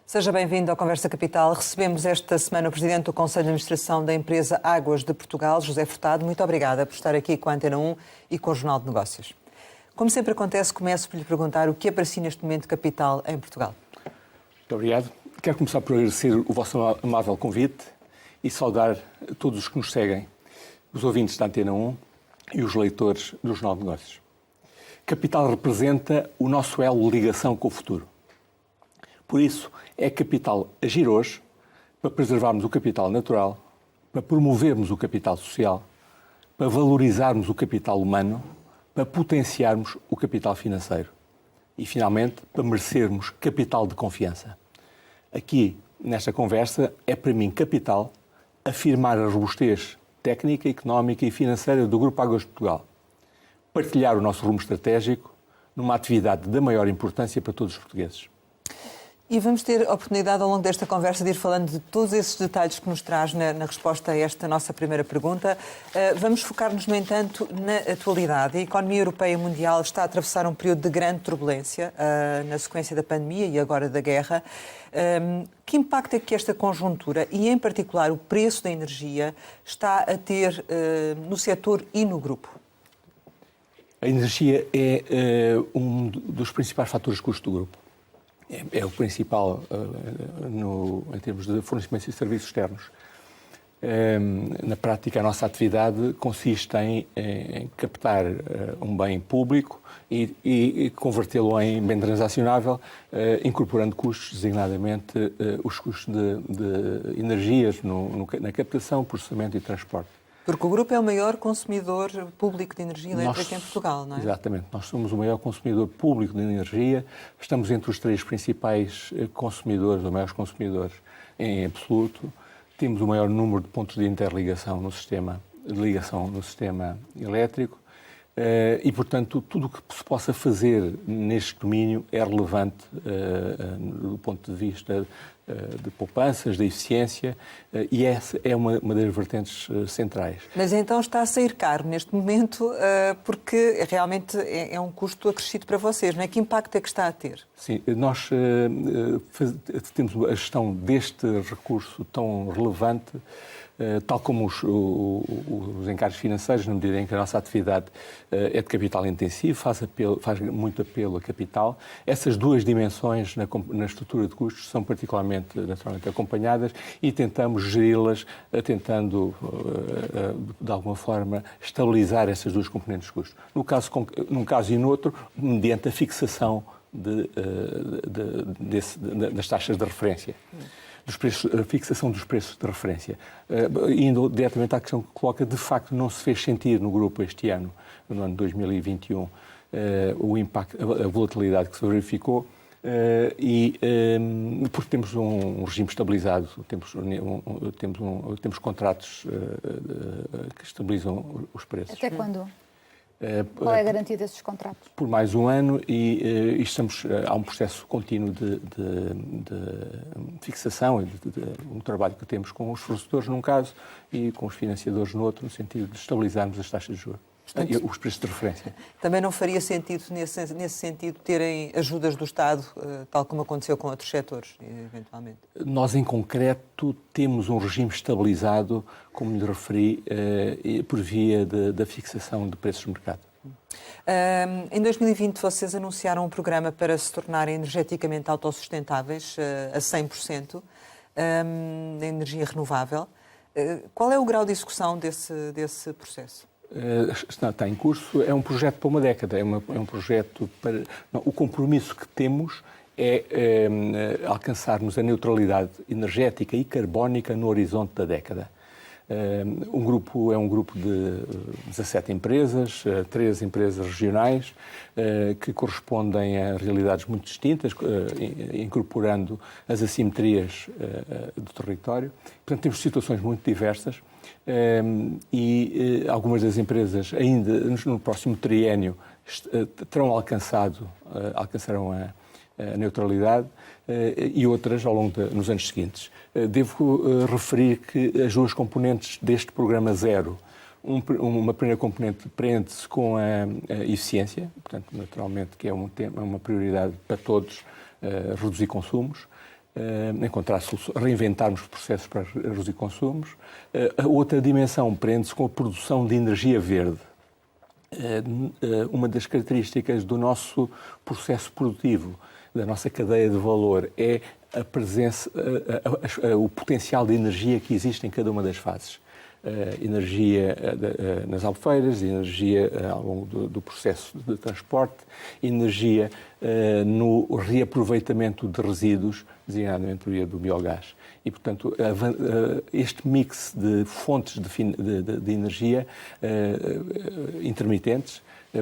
Seja bem-vindo ao Conversa Capital. Recebemos esta semana o Presidente do Conselho de Administração da empresa Águas de Portugal, José Furtado. Muito obrigada por estar aqui com a Antena 1 e com o Jornal de Negócios. Como sempre acontece, começo por lhe perguntar o que é para si neste momento capital em Portugal. Muito obrigado. Quero começar por agradecer o vosso amável convite e saudar todos os que nos seguem, os ouvintes da Antena 1 e os leitores do Jornal de Negócios. Capital representa o nosso elo de ligação com o futuro. Por isso, é capital agir hoje para preservarmos o capital natural, para promovermos o capital social, para valorizarmos o capital humano, para potenciarmos o capital financeiro e, finalmente, para merecermos capital de confiança. Aqui, nesta conversa, é para mim capital afirmar a robustez técnica, económica e financeira do Grupo Águas de Portugal, partilhar o nosso rumo estratégico numa atividade da maior importância para todos os portugueses. E vamos ter a oportunidade ao longo desta conversa de ir falando de todos esses detalhes que nos traz na resposta a esta nossa primeira pergunta. Vamos focar-nos, no entanto, na atualidade. A economia europeia e mundial está a atravessar um período de grande turbulência na sequência da pandemia e agora da guerra. Que impacto é que esta conjuntura e, em particular, o preço da energia está a ter no setor e no grupo? A energia é um dos principais fatores de custo do grupo. É o principal em termos de fornecimento de serviços externos. Na prática, a nossa atividade consiste em captar um bem público e convertê-lo em bem transacionável, incorporando custos, designadamente os custos de energias na captação, processamento e transporte. Porque o grupo é o maior consumidor público de energia elétrica em Portugal, não é? Exatamente. Nós somos o maior consumidor público de energia. Estamos entre os três principais consumidores, ou maiores consumidores em absoluto. Temos o maior número de pontos de interligação no sistema elétrico. E, portanto, tudo o que se possa fazer neste domínio é relevante do ponto de vista de poupanças, da eficiência, e essa é uma das vertentes centrais. Mas então está a sair caro neste momento, porque realmente é um custo acrescido para vocês, não é? Que impacto é que está a ter? Sim, nós temos a gestão deste recurso tão relevante, tal como os encargos financeiros, na medida em que a nossa atividade é de capital intensivo, faz muito apelo a capital. Essas duas dimensões na estrutura de custos são particularmente, naturalmente, acompanhadas e tentamos geri-las, tentando, de alguma forma, estabilizar essas duas componentes de custos. Num caso e no outro, mediante a fixação das taxas de referência. A fixação dos preços de referência. Indo diretamente à questão que coloca, de facto não se fez sentir no grupo este ano, no ano 2021, o impacto, a volatilidade que se verificou, porque temos um regime estabilizado, temos contratos que estabilizam os preços. Até quando? Qual é a garantia desses contratos? Por mais um ano e há um processo contínuo de fixação, um trabalho que temos com os fornecedores num caso e com os financiadores no outro, no sentido de estabilizarmos as taxas de juros. Os preços de referência. Também não faria sentido, nesse sentido, terem ajudas do Estado, tal como aconteceu com outros setores, eventualmente? Nós, em concreto, temos um regime estabilizado, como lhe referi, por via da fixação de preços de mercado. Em 2020, vocês anunciaram um programa para se tornarem energeticamente autossustentáveis a 100%, da energia renovável. Qual é o grau de execução desse processo? Está em curso, é um projeto para uma década, é um projeto para... Não, o compromisso que temos é alcançarmos a neutralidade energética e carbónica no horizonte da década. O grupo é um grupo de 17 empresas, 3 empresas regionais, que correspondem a realidades muito distintas, incorporando as assimetrias do território. Portanto, temos situações muito diversas e algumas das empresas ainda no próximo triênio alcançarão a neutralidade e outras ao longo nos anos seguintes. Devo referir que as duas componentes deste programa zero, uma primeira componente prende-se com a eficiência, portanto, naturalmente, que é uma prioridade para todos, reduzir consumos, encontrar soluções, reinventarmos processos para reduzir consumos. A outra dimensão prende-se com a produção de energia verde. Uma das características do nosso processo produtivo, da nossa cadeia de valor, é a presença, o potencial de energia que existe em cada uma das fases. Energia nas albufeiras, energia ao longo do processo de transporte, energia no reaproveitamento de resíduos, designadamente por via do biogás. E, portanto, este mix de fontes de energia intermitentes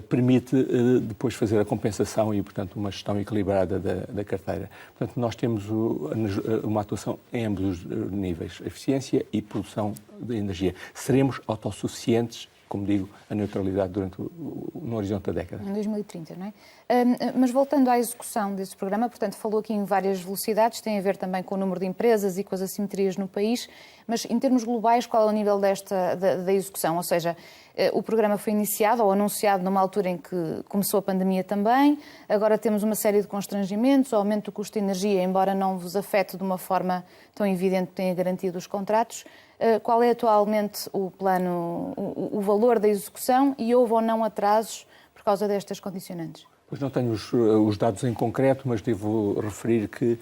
permite depois fazer a compensação e, portanto, uma gestão equilibrada da carteira. Portanto, nós temos uma atuação em ambos os níveis, eficiência e produção de energia. Seremos autossuficientes, como digo, a neutralidade no horizonte da década. Em 2030, não é? Mas voltando à execução desse programa, portanto, falou aqui em várias velocidades, tem a ver também com o número de empresas e com as assimetrias no país, mas em termos globais, qual é o nível da execução? Ou seja, o programa foi iniciado ou anunciado numa altura em que começou a pandemia também, agora temos uma série de constrangimentos, o aumento do custo de energia, embora não vos afete de uma forma tão evidente que tenha garantia dos contratos. Qual é atualmente o plano, o valor da execução e houve ou não atrasos por causa destas condicionantes? Pois não tenho os dados em concreto, mas devo referir que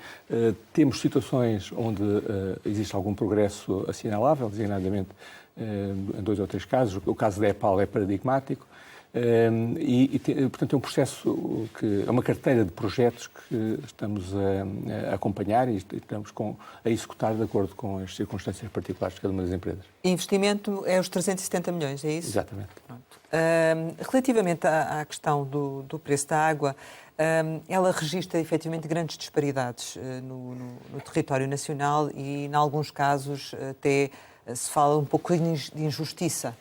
temos situações onde existe algum progresso assinalável, designadamente em 2 ou 3 casos. O caso da EPAL é paradigmático. Portanto, é um processo é uma carteira de projetos que estamos a acompanhar e estamos a executar de acordo com as circunstâncias particulares de cada uma das empresas. Investimento é os 370 milhões, é isso? Exatamente. Relativamente à questão do preço da água, ela registra efetivamente grandes disparidades no território nacional e, em alguns casos, até se fala um pouco de injustiça.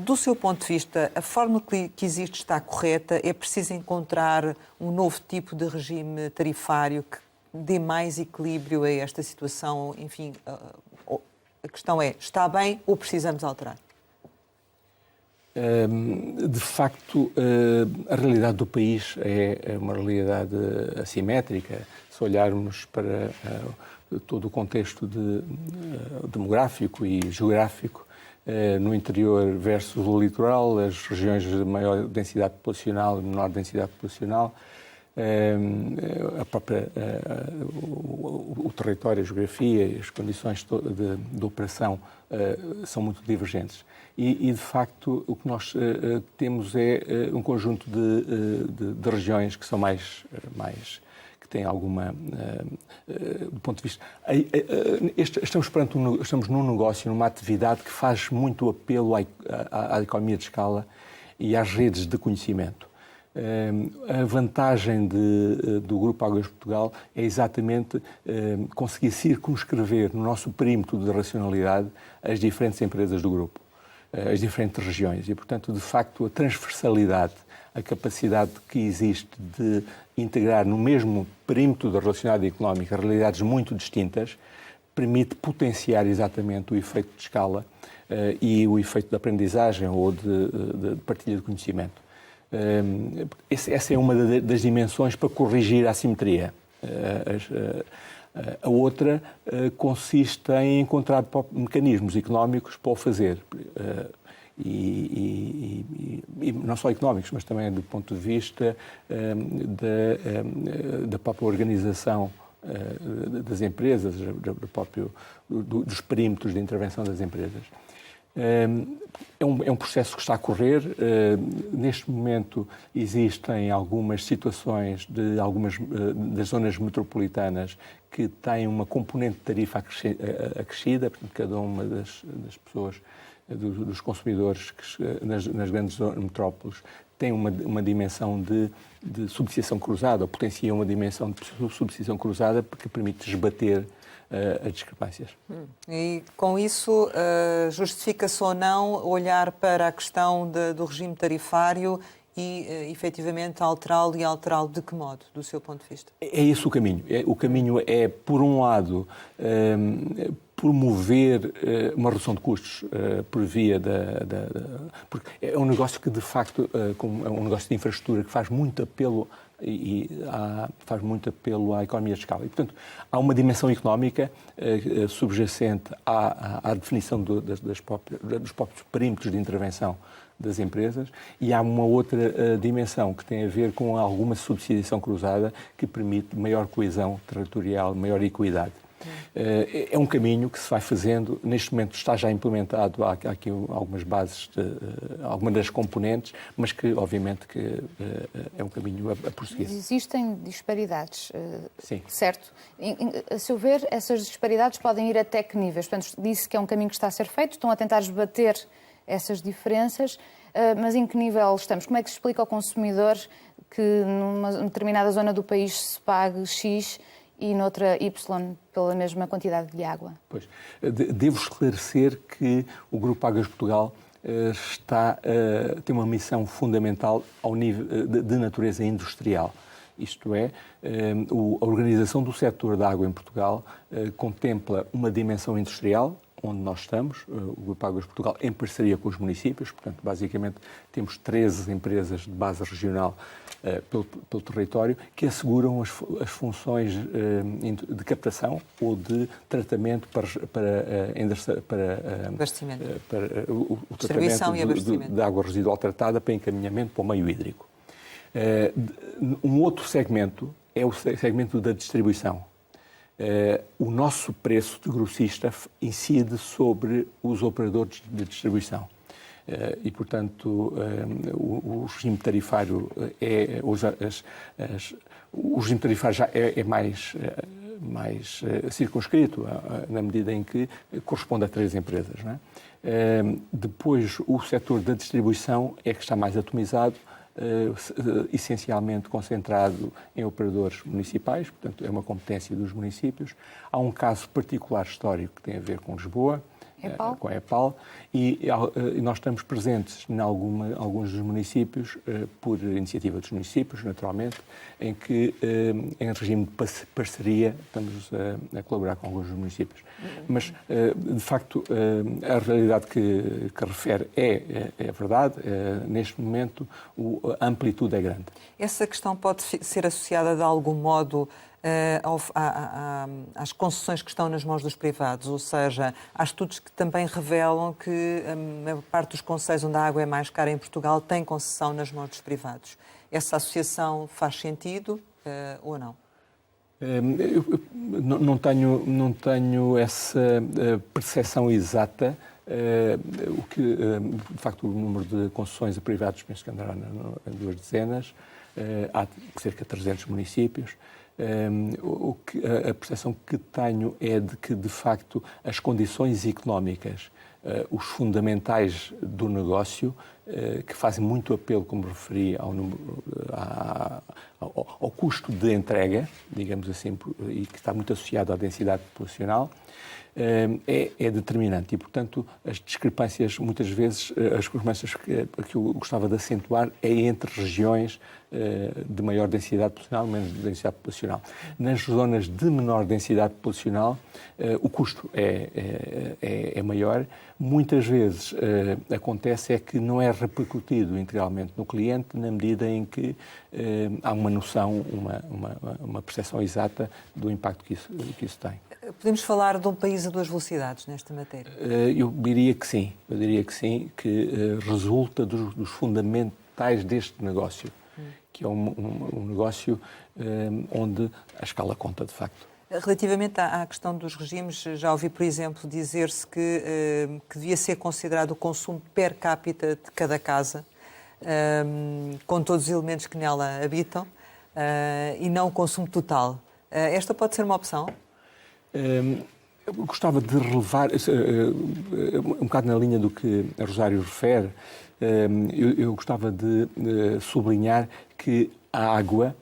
Do seu ponto de vista, a forma que existe está correta? É preciso encontrar um novo tipo de regime tarifário que dê mais equilíbrio a esta situação? Enfim, a questão é, está bem ou precisamos alterar? De facto, a realidade do país é uma realidade assimétrica. Se olharmos para todo o contexto demográfico e geográfico, no interior versus o litoral, as regiões de maior densidade populacional e menor densidade populacional, o território, a geografia e as condições de operação são muito divergentes. E, de facto, o que nós temos é um conjunto de regiões que são mais que têm alguma, do ponto de vista... Estamos num negócio, numa atividade que faz muito apelo à economia de escala e às redes de conhecimento. A vantagem do Grupo Águas de Portugal é exatamente conseguir circunscrever no nosso perímetro de racionalidade as diferentes empresas do grupo, as diferentes regiões e, portanto, de facto, a transversalidade, a capacidade que existe de integrar no mesmo perímetro da racionalidade económica realidades muito distintas, permite potenciar exatamente o efeito de escala e o efeito de aprendizagem ou de partilha de conhecimento. Essa é uma das dimensões para corrigir a assimetria. A outra consiste em encontrar mecanismos económicos para o fazer. E não só económicos, mas também do ponto de vista da própria organização das empresas, dos perímetros de intervenção das empresas. É um processo que está a correr. Neste momento existem algumas situações das zonas metropolitanas que têm uma componente de tarifa acrescida, portanto, cada uma das pessoas, dos consumidores nas grandes metrópoles tem uma dimensão de substituição cruzada, ou potencia uma dimensão de substituição cruzada que permite esbater as discrepâncias. E com isso, justifica-se ou não olhar para a questão do regime tarifário e, efetivamente, alterá-lo e alterá-lo de que modo, do seu ponto de vista? É esse o caminho. O caminho é, por um lado, promover uma redução de custos por via porque é um negócio que, de facto, é um negócio de infraestrutura que faz muito apelo à economia de escala. E, portanto, há uma dimensão económica subjacente à definição dos próprios perímetros de intervenção das empresas, e há uma outra dimensão que tem a ver com alguma subsidiação cruzada que permite maior coesão territorial, maior equidade. É um caminho que se vai fazendo, neste momento está já implementado, há aqui algumas bases, algumas das componentes, mas que obviamente que é um caminho a prosseguir. Existem disparidades, Sim. Certo? A seu ver, essas disparidades podem ir até que níveis? Portanto, disse que é um caminho que está a ser feito, estão a tentar esbater essas diferenças, mas em que nível estamos? Como é que se explica ao consumidor que numa determinada zona do país se pague X e noutra Y pela mesma quantidade de água? Pois, devo esclarecer que o Grupo Águas de Portugal tem uma missão fundamental ao nível de natureza industrial. Isto é, a organização do setor da água em Portugal contempla uma dimensão industrial, onde nós estamos, o Grupo Águas de Portugal, em parceria com os municípios. Portanto, basicamente, temos 13 empresas de base regional pelo território que asseguram as funções de captação ou de tratamento para abastecimento. Para o Distribuição e abastecimento de água residual tratada para encaminhamento para o meio hídrico. Um outro segmento é o segmento da distribuição. O nosso preço de grossista incide sobre os operadores de distribuição. E, portanto, o regime tarifário o regime tarifário já é mais circunscrito, na medida em que corresponde a 3 empresas. Não é? Depois, o setor da distribuição é que está mais atomizado, essencialmente concentrado em operadores municipais, portanto é uma competência dos municípios. Há um caso particular histórico que tem a ver com Lisboa, com a EPAL, e nós estamos presentes em alguns dos municípios, por iniciativa dos municípios, naturalmente, em que, em regime de parceria, estamos a colaborar com alguns dos municípios. Mas, de facto, a realidade que refere é verdade. Neste momento, a amplitude é grande. Essa questão pode ser associada de algum modo às concessões que estão nas mãos dos privados, ou seja, há estudos que também revelam que a maior parte dos concelhos onde a água é mais cara em Portugal tem concessão nas mãos dos privados. Essa associação faz sentido ou não? Eu não tenho essa percepção exata. De facto, o número de concessões a privados penso que andará em 2 dezenas, há cerca de 300 municípios. A percepção que tenho é de que, de facto, as condições económicas, os fundamentais do negócio, que fazem muito apelo, como referi, ao custo de entrega, digamos assim, e que está muito associado à densidade populacional, é determinante. E, portanto, as discrepâncias, muitas vezes, as discrepâncias que eu gostava de acentuar é entre regiões de maior densidade populacional, menos densidade populacional. Nas zonas de menor densidade populacional, o custo é maior. Muitas vezes acontece que não é repercutido integralmente no cliente, na medida em que há uma noção, uma percepção exata do impacto que isso tem. Podemos falar de um país a 2 velocidades nesta matéria? Eu diria que sim. Eu diria que sim, que resulta dos fundamentais deste negócio, que é um negócio onde a escala conta, de facto. Relativamente à questão dos regimes, já ouvi, por exemplo, dizer-se que devia ser considerado o consumo per capita de cada casa, com todos os elementos que nela habitam, e não o consumo total. Esta pode ser uma opção? Eu gostava de relevar, um bocado na linha do que a Rosário refere, eu gostava de sublinhar que a água,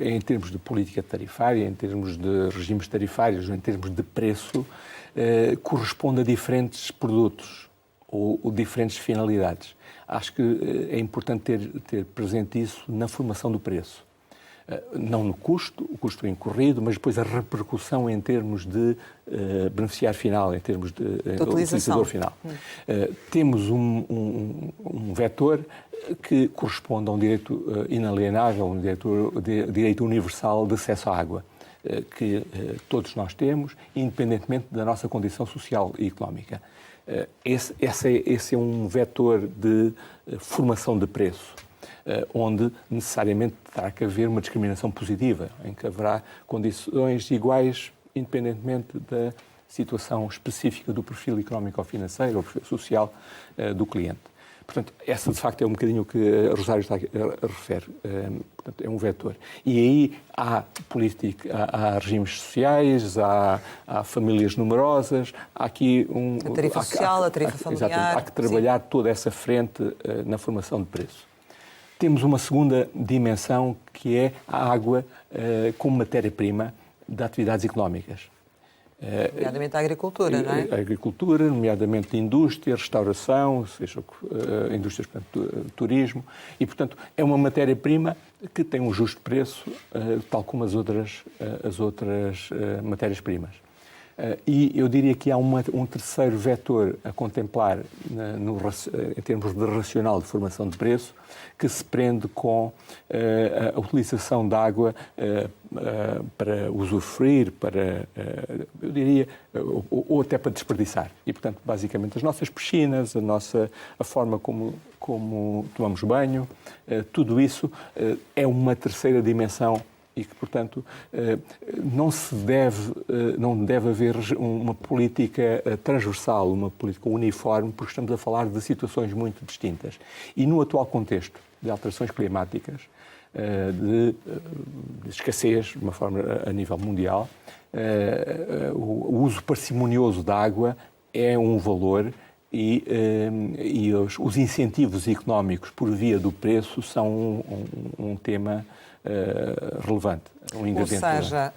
em termos de política tarifária, em termos de regimes tarifários, em termos de preço, corresponde a diferentes produtos ou diferentes finalidades. Acho que é importante ter presente isso na formação do preço. Não no custo, o custo incorrido, mas depois a repercussão em termos de beneficiário final, em termos de utilizador final. Temos um vetor que corresponde a um direito inalienável, um direito universal de acesso à água, que todos nós temos, independentemente da nossa condição social e económica. Esse é um vetor de formação de preço, onde necessariamente terá que haver uma discriminação positiva, em que haverá condições iguais, independentemente da situação específica do perfil económico ou financeiro ou perfil social do cliente. Portanto, essa de facto é um bocadinho o que a Rosário refere. Portanto, é um vetor. E aí há política, há regimes sociais, há famílias numerosas, há aqui a tarifa social, a tarifa familiar. Exatamente, há que trabalhar toda essa frente na formação de preço. Temos uma segunda dimensão que é a água como matéria-prima de atividades económicas. Nomeadamente a agricultura, não é? A agricultura, nomeadamente a indústria, restauração, seja indústrias, portanto, turismo, e, portanto, é uma matéria-prima que tem um justo preço, tal como as outras matérias-primas. E eu diria que há um terceiro vetor a contemplar em termos de racional de formação de preço, que se prende com a utilização de água para usufruir, eu diria, ou até para desperdiçar. E, portanto, basicamente, as nossas piscinas, a forma como tomamos banho, tudo isso é uma terceira dimensão e que, portanto, não deve haver uma política transversal, uma política uniforme, porque estamos a falar de situações muito distintas. E no atual contexto de alterações climáticas, de escassez, de uma forma a nível mundial, o uso parcimonioso da água é um valor e os incentivos económicos por via do preço são um tema relevante. Um ingrediente Ou seja,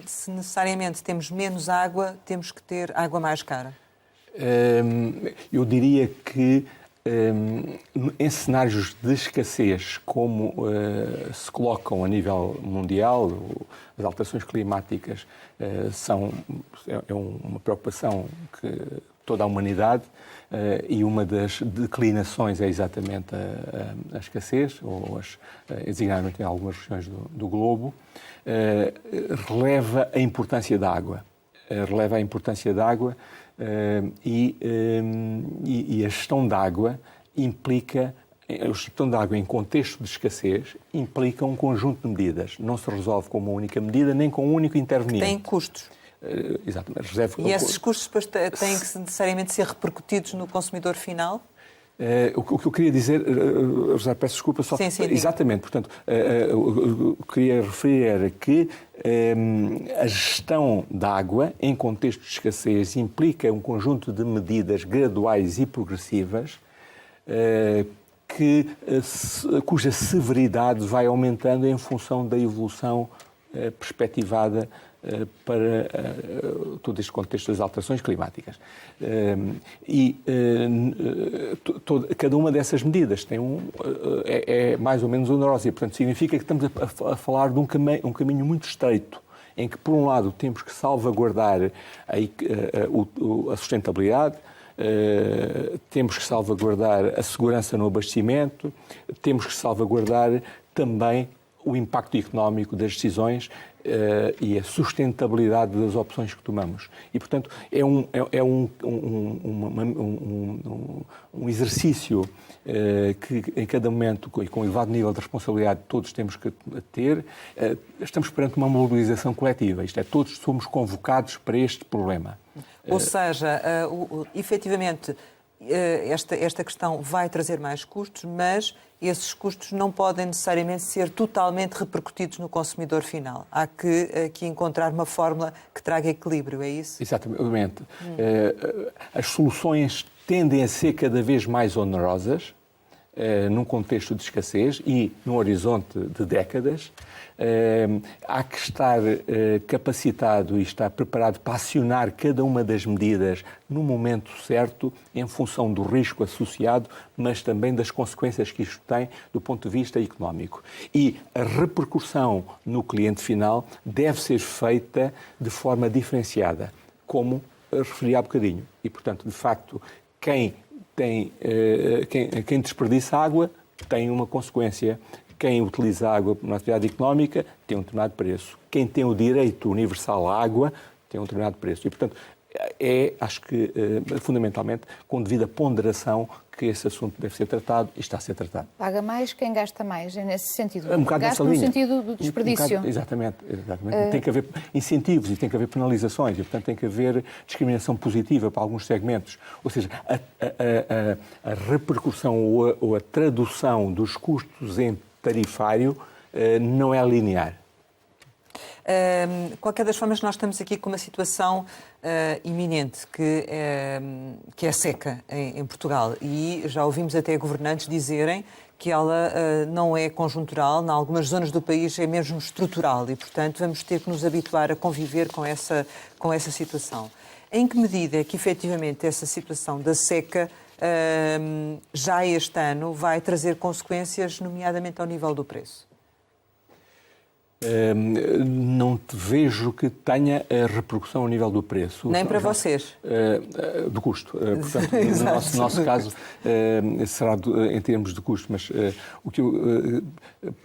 se necessariamente temos menos água, temos que ter água mais cara? Eu diria que em cenários de escassez, como se colocam a nível mundial, as alterações climáticas é uma preocupação que toda a humanidade, e uma das declinações é exatamente a escassez, ou designadamente em algumas regiões do globo, releva a importância da água. Releva a importância da água e a gestão da água implica, a gestão da água em contexto de escassez implica um conjunto de medidas. Não se resolve com uma única medida, nem com um único interveniente. Tem custos. Exatamente. E esses custos depois têm que necessariamente ser repercutidos no consumidor final? O que eu queria dizer, José, peço desculpa, só... Sim, exatamente, portanto, o que queria referir era que a gestão da água em contexto de escassez implica um conjunto de medidas graduais e progressivas cuja severidade vai aumentando em função da evolução perspectivada para todo este contexto das alterações climáticas. Cada uma dessas medidas tem é mais ou menos onerosa e, portanto, significa que estamos a falar de um caminho muito estreito, em que, por um lado, temos que salvaguardar a sustentabilidade, temos que salvaguardar a segurança no abastecimento, temos que salvaguardar também o impacto económico das decisões e a sustentabilidade das opções que tomamos. E, portanto, é um exercício que, em cada momento, e com elevado nível de responsabilidade, todos temos que ter. Estamos perante uma mobilização coletiva, isto é, todos somos convocados para este problema. Ou seja, efetivamente, esta questão vai trazer mais custos, mas esses custos não podem necessariamente ser totalmente repercutidos no consumidor final. Há que aqui encontrar uma fórmula que traga equilíbrio, é isso? Exatamente. As soluções tendem a ser cada vez mais onerosas, num contexto de escassez e num horizonte de décadas. Há que estar capacitado e estar preparado para acionar cada uma das medidas no momento certo, em função do risco associado, mas também das consequências que isto tem do ponto de vista económico. E a repercussão no cliente final deve ser feita de forma diferenciada, como referi há bocadinho. E, portanto, de facto, quem desperdiça água tem uma consequência. Quem utiliza água na atividade económica tem um determinado preço. Quem tem o direito universal à água tem um determinado preço. E, portanto, acho que, fundamentalmente, com devida ponderação, que esse assunto deve ser tratado e está a ser tratado. Paga mais quem gasta mais, é nesse sentido. Um bocado Gasto nessa linha. No sentido do desperdício. Exatamente. Tem que haver incentivos e tem que haver penalizações e, portanto, tem que haver discriminação positiva para alguns segmentos. Ou seja, a repercussão ou a tradução dos custos em tarifário não é linear. Qualquer das formas, nós estamos aqui com uma situação iminente, que é a seca em Portugal. E já ouvimos até governantes dizerem que ela não é conjuntural, em algumas zonas do país é mesmo estrutural e, portanto, vamos ter que nos habituar a conviver com essa situação. Em que medida é que, efetivamente, essa situação da seca já este ano vai trazer consequências, nomeadamente ao nível do preço? Não te vejo que tenha a repercussão ao nível do preço. Nem para vocês. Do custo. Portanto, no nosso caso, será em termos de custo, mas o que eu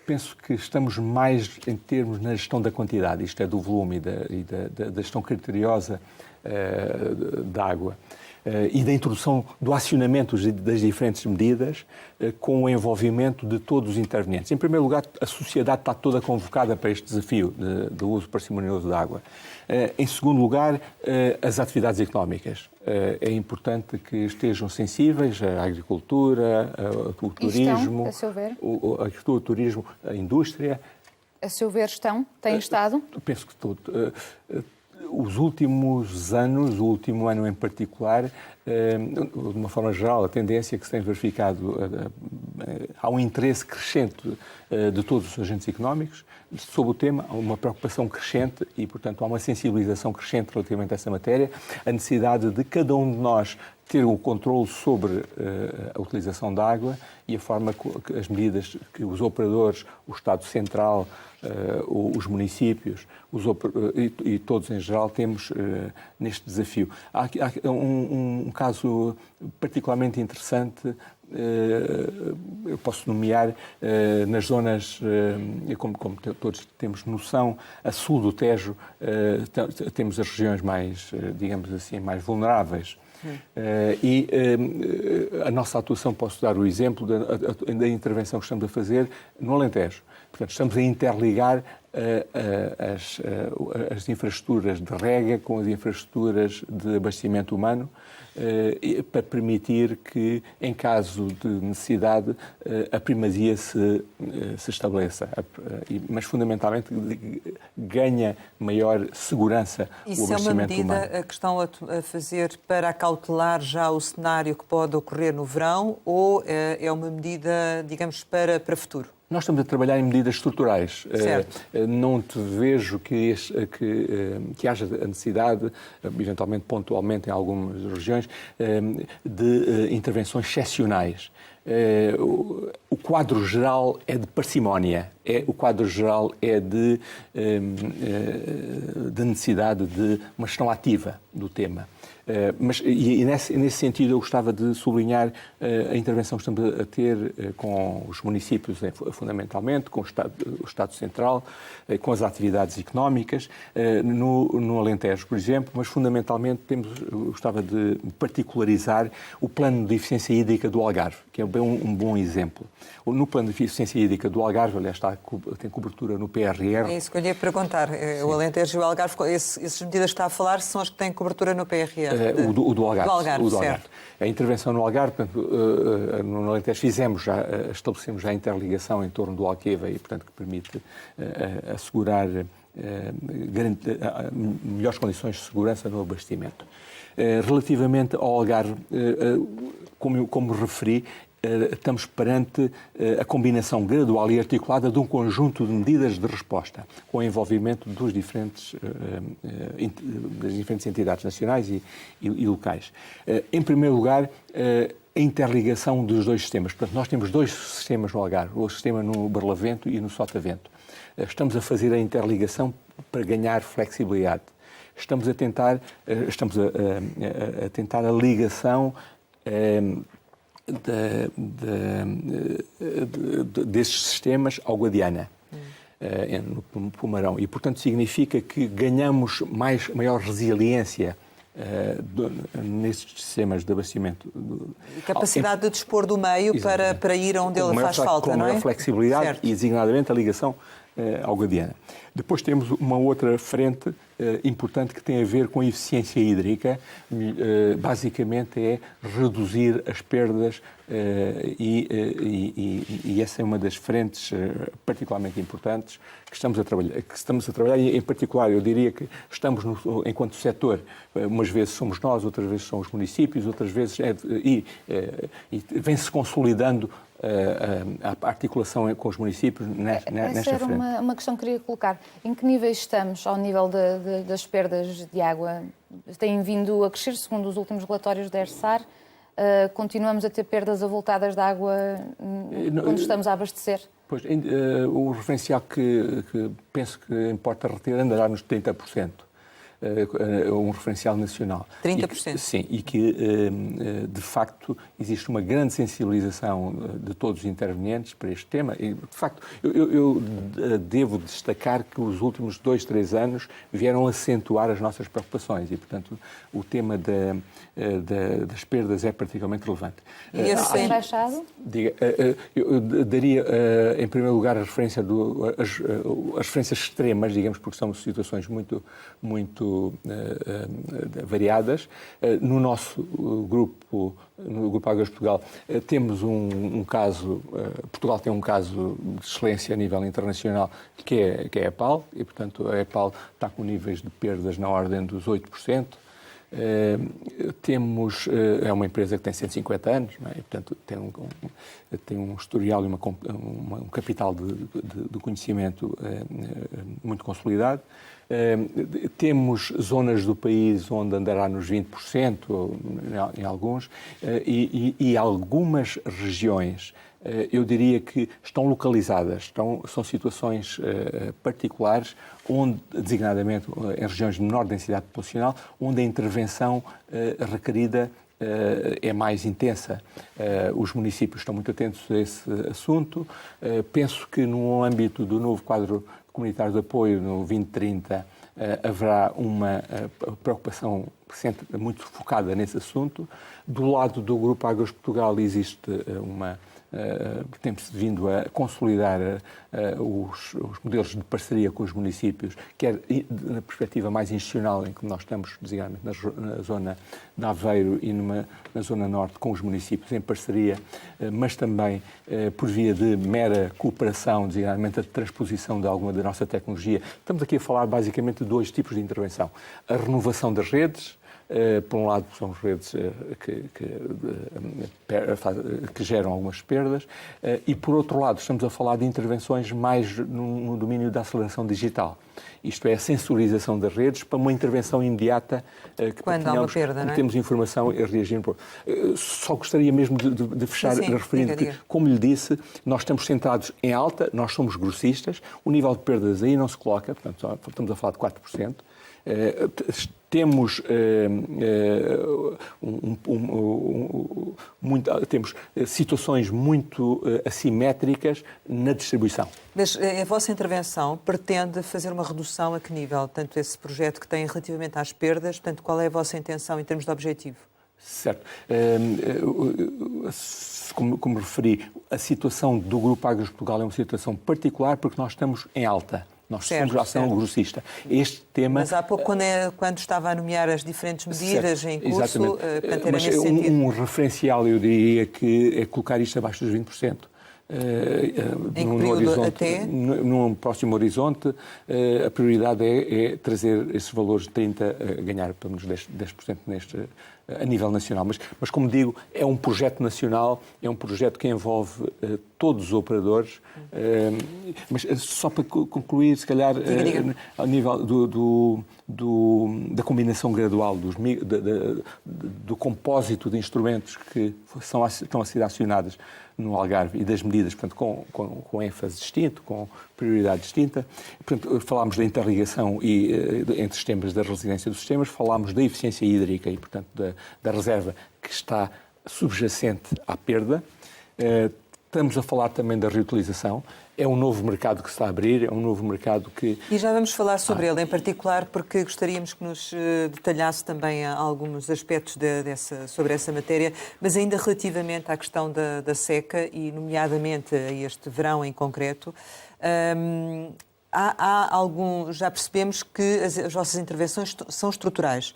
penso que estamos mais em termos na gestão da quantidade, isto é, do volume e da gestão criteriosa da água. E da introdução do acionamento das diferentes medidas com o envolvimento de todos os intervenientes. Em primeiro lugar, a sociedade está toda convocada para este desafio do uso parcimonioso da água. Em segundo lugar, as atividades económicas. É importante que estejam sensíveis à agricultura, ao turismo, estão, a seu ver? A agricultura, o turismo, a indústria. A seu ver têm estado? Penso que todo. Os últimos anos, o último ano em particular, de uma forma geral, a tendência que se tem verificado, há um interesse crescente de todos os agentes económicos sobre o tema, há uma preocupação crescente e, portanto, há uma sensibilização crescente relativamente a essa matéria, a necessidade de cada um de nós ter o controle sobre a utilização da água e a forma que as medidas que os operadores, o Estado Central, os municípios e todos em geral temos neste desafio. Há um caso particularmente interessante, eu posso nomear nas zonas, como todos temos noção, a sul do Tejo, temos as regiões mais, digamos assim, mais vulneráveis. E a nossa atuação, posso dar o exemplo da intervenção que estamos a fazer no Alentejo. Portanto, estamos a interligar as infraestruturas de rega com as infraestruturas de abastecimento humano para permitir que, em caso de necessidade, a primazia se estabeleça. Mas, fundamentalmente, ganha maior segurança o abastecimento humano. Isso é uma medida que estão a fazer para acautelar já o cenário que pode ocorrer no verão ou é uma medida, digamos, para futuro? Nós estamos a trabalhar em medidas estruturais. Certo. Não te vejo que haja a necessidade, eventualmente pontualmente em algumas regiões, de intervenções excepcionais. O quadro geral é de parcimónia, o quadro geral é de necessidade de uma gestão ativa do tema. Nesse sentido, eu gostava de sublinhar a intervenção que estamos a ter com os municípios, fundamentalmente, com o Estado Central, com as atividades económicas, no Alentejo, por exemplo, mas fundamentalmente gostava de particularizar o plano de eficiência hídrica do Algarve, que é um bom exemplo. No plano de eficiência hídrica do Algarve, aliás, tem cobertura no PRR. É isso que eu lhe ia perguntar. O Alentejo e o Algarve, essas medidas que está a falar, são as que têm cobertura no PRR? O do Algarve. O do Algarve. A intervenção no Algarve, portanto, no Alentejo estabelecemos já a interligação em torno do Alqueva e, portanto, que permite assegurar melhores condições de segurança no abastecimento. Relativamente ao Algarve, como referi, estamos perante a combinação gradual e articulada de um conjunto de medidas de resposta, com o envolvimento das diferentes entidades nacionais e locais. Em primeiro lugar, a interligação dos dois sistemas. Portanto, nós temos dois sistemas no Algarve, o sistema no Barlavento e no Sotavento. Estamos a fazer a interligação para ganhar flexibilidade. Estamos a tentar a ligação desses sistemas ao Guadiana, no Pomarão. E, portanto, significa que ganhamos maior resiliência nestes sistemas de abastecimento. E capacidade de dispor do meio para ir onde ele faz falta, com não é? maior flexibilidade, certo. E, designadamente, a ligação ao Guadiana. Depois temos uma outra frente importante que tem a ver com a eficiência hídrica. Basicamente é reduzir as perdas e essa é uma das frentes particularmente importantes que estamos a trabalhar e, em particular, eu diria que estamos, enquanto setor, umas vezes somos nós, outras vezes são os municípios, outras vezes vem-se consolidando a articulação com os municípios nesta frente. Essa era uma questão que queria colocar. Em que níveis estamos ao nível das perdas de água? Têm vindo a crescer, segundo os últimos relatórios da ERSAR? Continuamos a ter perdas avultadas de água quando estamos a abastecer? Pois, o referencial que penso que importa reter andará nos 30%. Um referencial nacional. 30%? Sim, e que, de facto, existe uma grande sensibilização de todos os intervenientes para este tema. E, de facto, eu devo destacar que os últimos 2, 3 anos vieram acentuar as nossas preocupações e, portanto, o tema das perdas é particularmente relevante. E esse tem baixado? Eu daria, em primeiro lugar, as referências extremas, digamos, porque são situações muito variadas. No nosso grupo, no Grupo Águas Portugal, temos um caso, Portugal tem um caso de excelência a nível internacional, que é a EPAL, e, portanto, a EPAL está com níveis de perdas na ordem dos 8%. É uma empresa que tem 150 anos, não é? E, portanto, tem um historial e um capital de conhecimento muito consolidado. Temos zonas do país onde andará nos 20%, em alguns, e algumas regiões, eu diria que estão localizadas, são situações particulares, onde, designadamente em regiões de menor densidade populacional, onde a intervenção requerida é mais intensa. Os municípios estão muito atentos a esse assunto. Penso que no âmbito do novo quadro comunitário de apoio, no 2030, haverá uma preocupação muito focada nesse assunto. Do lado do Grupo Águas Portugal existe tem-se vindo a consolidar os modelos de parceria com os municípios, quer na perspectiva mais institucional, em que nós estamos, designadamente, na zona de Aveiro e na zona norte, com os municípios em parceria, mas também por via de mera cooperação, designadamente a transposição de alguma da nossa tecnologia. Estamos aqui a falar basicamente de 2 tipos de intervenção. A renovação das redes. Por um lado, são redes que geram algumas perdas e, por outro lado, estamos a falar de intervenções mais no domínio da aceleração digital. Isto é, a sensorização das redes para uma intervenção imediata que quando há uma perda, não é? Temos informação e reagir. Só gostaria mesmo de fechar referindo que, como lhe disse, nós estamos centrados em alta, nós somos grossistas, o nível de perdas aí não se coloca, portanto, estamos a falar de 4%. Temos temos situações muito assimétricas na distribuição. Mas a vossa intervenção pretende fazer uma redução a que nível? Tanto esse projeto que tem relativamente às perdas, portanto, qual é a vossa intenção em termos de objetivo? Certo. Como referi, a situação do Grupo Águas Portugal é uma situação particular porque nós estamos em alta. Nós somos a ação grossista. Este tema... Mas há pouco, quando estava a nomear as diferentes medidas em curso, portanto, era nesse sentido. Um referencial, eu diria, que é colocar isto abaixo dos 20%. Em que período até? Num próximo horizonte, a prioridade é trazer esses valores de 30%, ganhar pelo menos 10% a nível nacional. Mas, como digo, é um projeto nacional, é um projeto que envolve todos os operadores. Mas só para concluir, se calhar, ao nível da combinação gradual do compósito de instrumentos que estão a ser acionados no Algarve e das medidas, portanto, com ênfase distinta, com prioridade distinta. Portanto, falámos da interligação entre sistemas, da resiliência dos sistemas, falámos da eficiência hídrica e, portanto, da reserva que está subjacente à perda. Estamos a falar também da reutilização. É um novo mercado que se está a abrir, é um novo mercado que... E já vamos falar sobre ele em particular, porque gostaríamos que nos detalhasse também alguns aspectos sobre essa matéria, mas ainda relativamente à questão da seca e, nomeadamente, a este verão em concreto, já percebemos que as vossas intervenções são estruturais.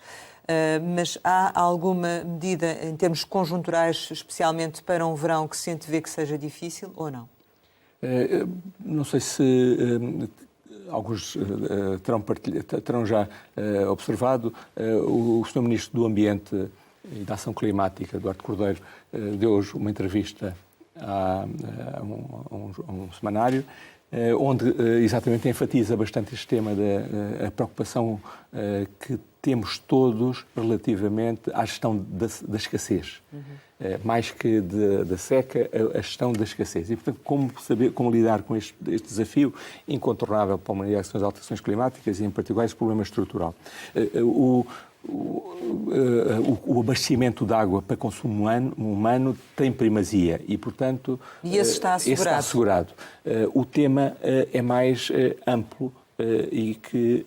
Mas há alguma medida em termos conjunturais, especialmente para um verão, que se antevê que seja difícil ou não? Não sei se alguns terão já observado. O Sr. Ministro do Ambiente e da Ação Climática, Eduardo Cordeiro, deu hoje uma entrevista a um semanário, onde exatamente enfatiza bastante este tema da preocupação que temos todos relativamente à gestão da escassez. Mais que da seca, a gestão da escassez. E, portanto, como lidar com este desafio incontornável para a humanidade, que são as alterações climáticas e, em particular, esse problema estrutural. O abastecimento de água para consumo humano tem primazia e, portanto... E esse está assegurado. O tema é mais amplo e que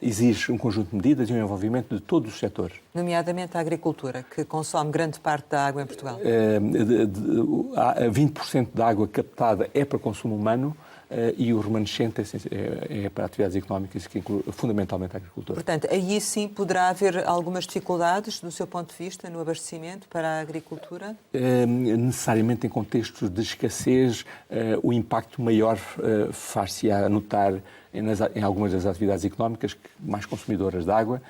exige um conjunto de medidas e um envolvimento de todos os setores. Nomeadamente a agricultura, que consome grande parte da água em Portugal. 20% da água captada é para consumo humano e o remanescente é para atividades económicas, que inclui fundamentalmente a agricultura. Portanto, aí sim poderá haver algumas dificuldades, do seu ponto de vista, no abastecimento para a agricultura? Necessariamente em contextos de escassez, o impacto maior far-se-á notar em algumas das atividades económicas mais consumidoras de água,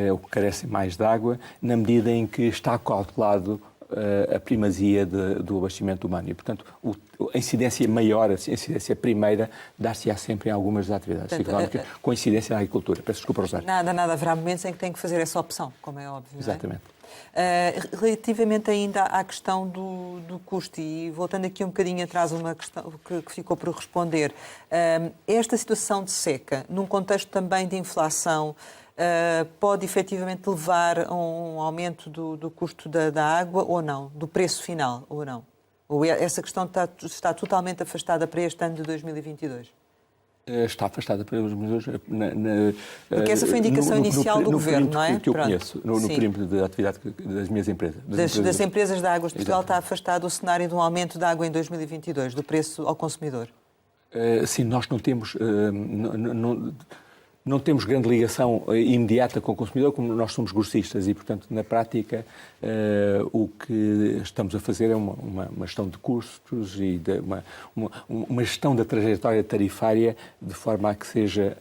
ou que carecem mais de água, na medida em que está calculado a primazia do abastecimento humano. E, portanto, a incidência maior, a incidência primeira, dar-se-á sempre em algumas das atividades económicas, com incidência na agricultura. Peço desculpa, Rosário. Nada. Haverá momentos em que tem que fazer essa opção, como é óbvio. Exatamente. Relativamente ainda à questão do custo, e voltando aqui um bocadinho atrás, uma questão que ficou por responder, esta situação de seca, num contexto também de inflação, pode efetivamente levar a um aumento do custo da água ou não? Do preço final ou não? Ou essa questão está totalmente afastada para este ano de 2022? Está afastada para 2022. Porque essa foi a indicação inicial do Governo, não é? Que eu conheço, no perímetro de atividade das minhas empresas. Das empresas de águas de Portugal. Está afastado o cenário de um aumento da água em 2022, do preço ao consumidor? Sim, nós não temos... Não temos grande ligação imediata com o consumidor, como nós somos grossistas e, portanto, na prática, o que estamos a fazer é uma gestão de custos e uma gestão da trajetória tarifária de forma a que seja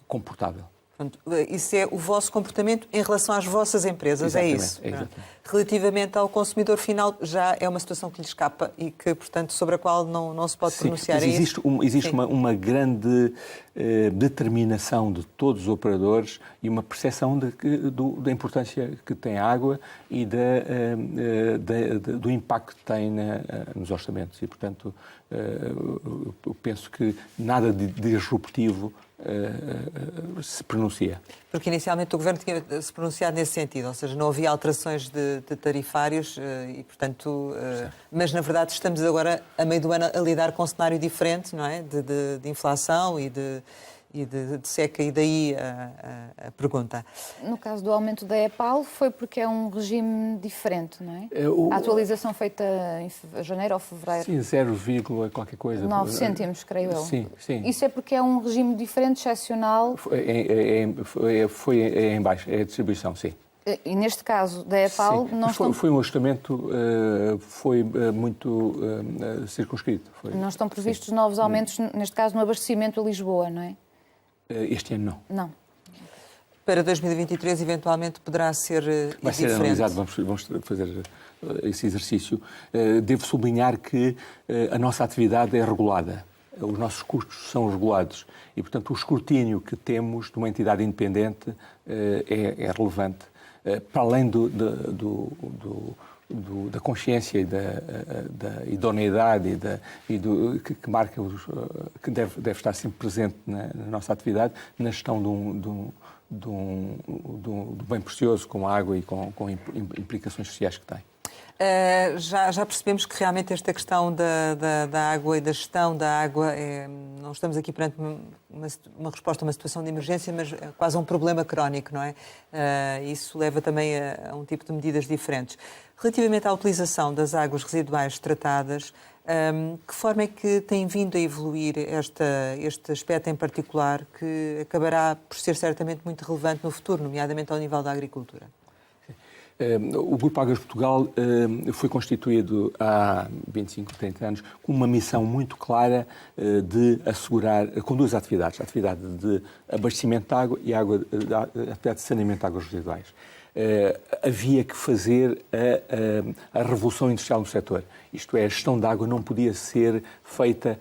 comportável. Portanto, isso é o vosso comportamento em relação às vossas empresas, exatamente, é isso? Exatamente. Relativamente ao consumidor final, já é uma situação que lhe escapa e que, portanto, sobre a qual não se pode pronunciar. Existe uma grande determinação de todos os operadores e uma percepção da importância que tem a água e do impacto que tem nos orçamentos. E, portanto, eu penso que nada de disruptivo se pronuncia. Porque inicialmente o Governo tinha se pronunciado nesse sentido, ou seja, não havia alterações de tarifários e, portanto... mas, na verdade, estamos agora, a meio do ano, a lidar com um cenário diferente, não é? De inflação e de seca, e daí a pergunta. No caso do aumento da EPAL, foi porque é um regime diferente, não é? A atualização feita em janeiro ou fevereiro. Sim, 0, qualquer coisa. 9 cêntimos, creio eu. Sim. Isso é porque é um regime diferente, excepcional? Foi em baixo, é a distribuição, sim. E neste caso da EPAL... Foi um ajustamento muito circunscrito. Não estão previstos novos aumentos, neste caso no abastecimento a Lisboa, não é? Este ano não. Não. para 2023 eventualmente poderá ser Vai ser diferente. analisado, vamos fazer esse exercício. Devo sublinhar que a nossa atividade é regulada. Os nossos custos são regulados e, portanto, o escrutínio que temos de uma entidade independente é relevante. Para além da consciência e da idoneidade que marca, que deve estar sempre presente na nossa atividade, na gestão de um bem precioso como a água e com implicações sociais que tem. Já percebemos que realmente esta questão da água e da gestão da água, não estamos aqui perante uma resposta a uma situação de emergência, mas é quase um problema crónico, não é? Isso leva também a um tipo de medidas diferentes. Relativamente à utilização das águas residuais tratadas, que forma é que tem vindo a evoluir este aspecto em particular, que acabará por ser certamente muito relevante no futuro, nomeadamente ao nível da agricultura? O Grupo Águas de Portugal foi constituído há 25, 30 anos com uma missão muito clara de assegurar, com duas atividades, a atividade de abastecimento de água e a atividade de saneamento de águas residuais. Havia que fazer a revolução industrial no setor. Isto é, a gestão de água não podia ser feita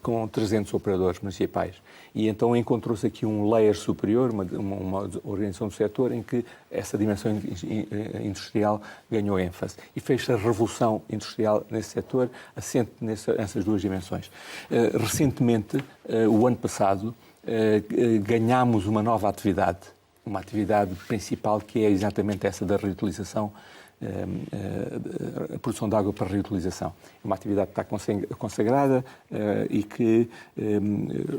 com 300 operadores municipais. E então encontrou-se aqui um layer superior, uma organização do setor, em que essa dimensão industrial ganhou ênfase. E fez-se a revolução industrial nesse setor, assente nessas duas dimensões. Recentemente, o ano passado, ganhámos uma nova atividade, uma atividade principal que é exatamente essa da reutilização, a produção de água para reutilização. É uma atividade que está consagrada e que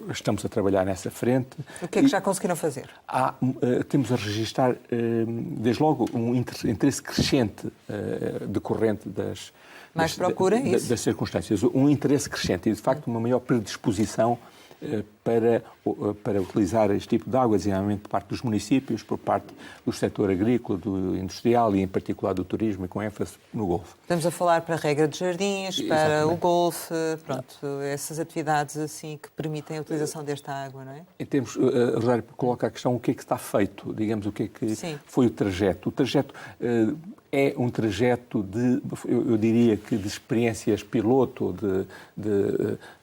estamos a trabalhar nessa frente. O que é que já conseguiram fazer? Temos a registrar, desde logo, um interesse crescente decorrente das circunstâncias. Um interesse crescente e, de facto, uma maior predisposição para utilizar este tipo de água, designadamente por parte dos municípios, por parte do setor agrícola, do industrial e, em particular, do turismo, e com ênfase no Golfo. Estamos a falar para a regra de jardins, para o Golfo, pronto, essas atividades assim que permitem a utilização desta água, não é? Em termos, Rosário coloca a questão o que é que está feito, digamos, o que é que foi o trajeto. O trajeto é um trajeto eu diria que de experiências piloto,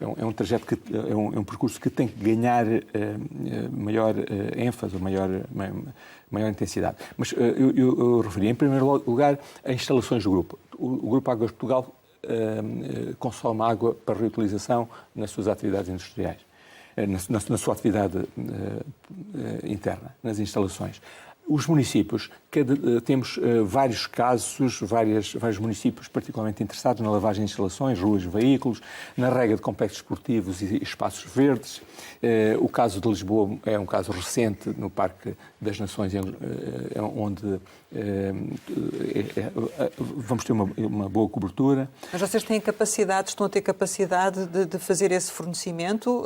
é um trajeto que é um percurso que tem que ganhar maior ênfase, maior intensidade. Mas eu referi, em primeiro lugar, a instalações do grupo. O Grupo Águas de Portugal consome água para reutilização nas suas atividades industriais, na sua atividade interna, nas instalações. Os municípios, temos vários casos, vários municípios particularmente interessados na lavagem de instalações, ruas, veículos, na rega de complexos esportivos e espaços verdes. O caso de Lisboa é um caso recente no Parque das Nações, onde vamos ter uma boa cobertura. Mas vocês têm capacidade, estão a ter capacidade de fazer esse fornecimento?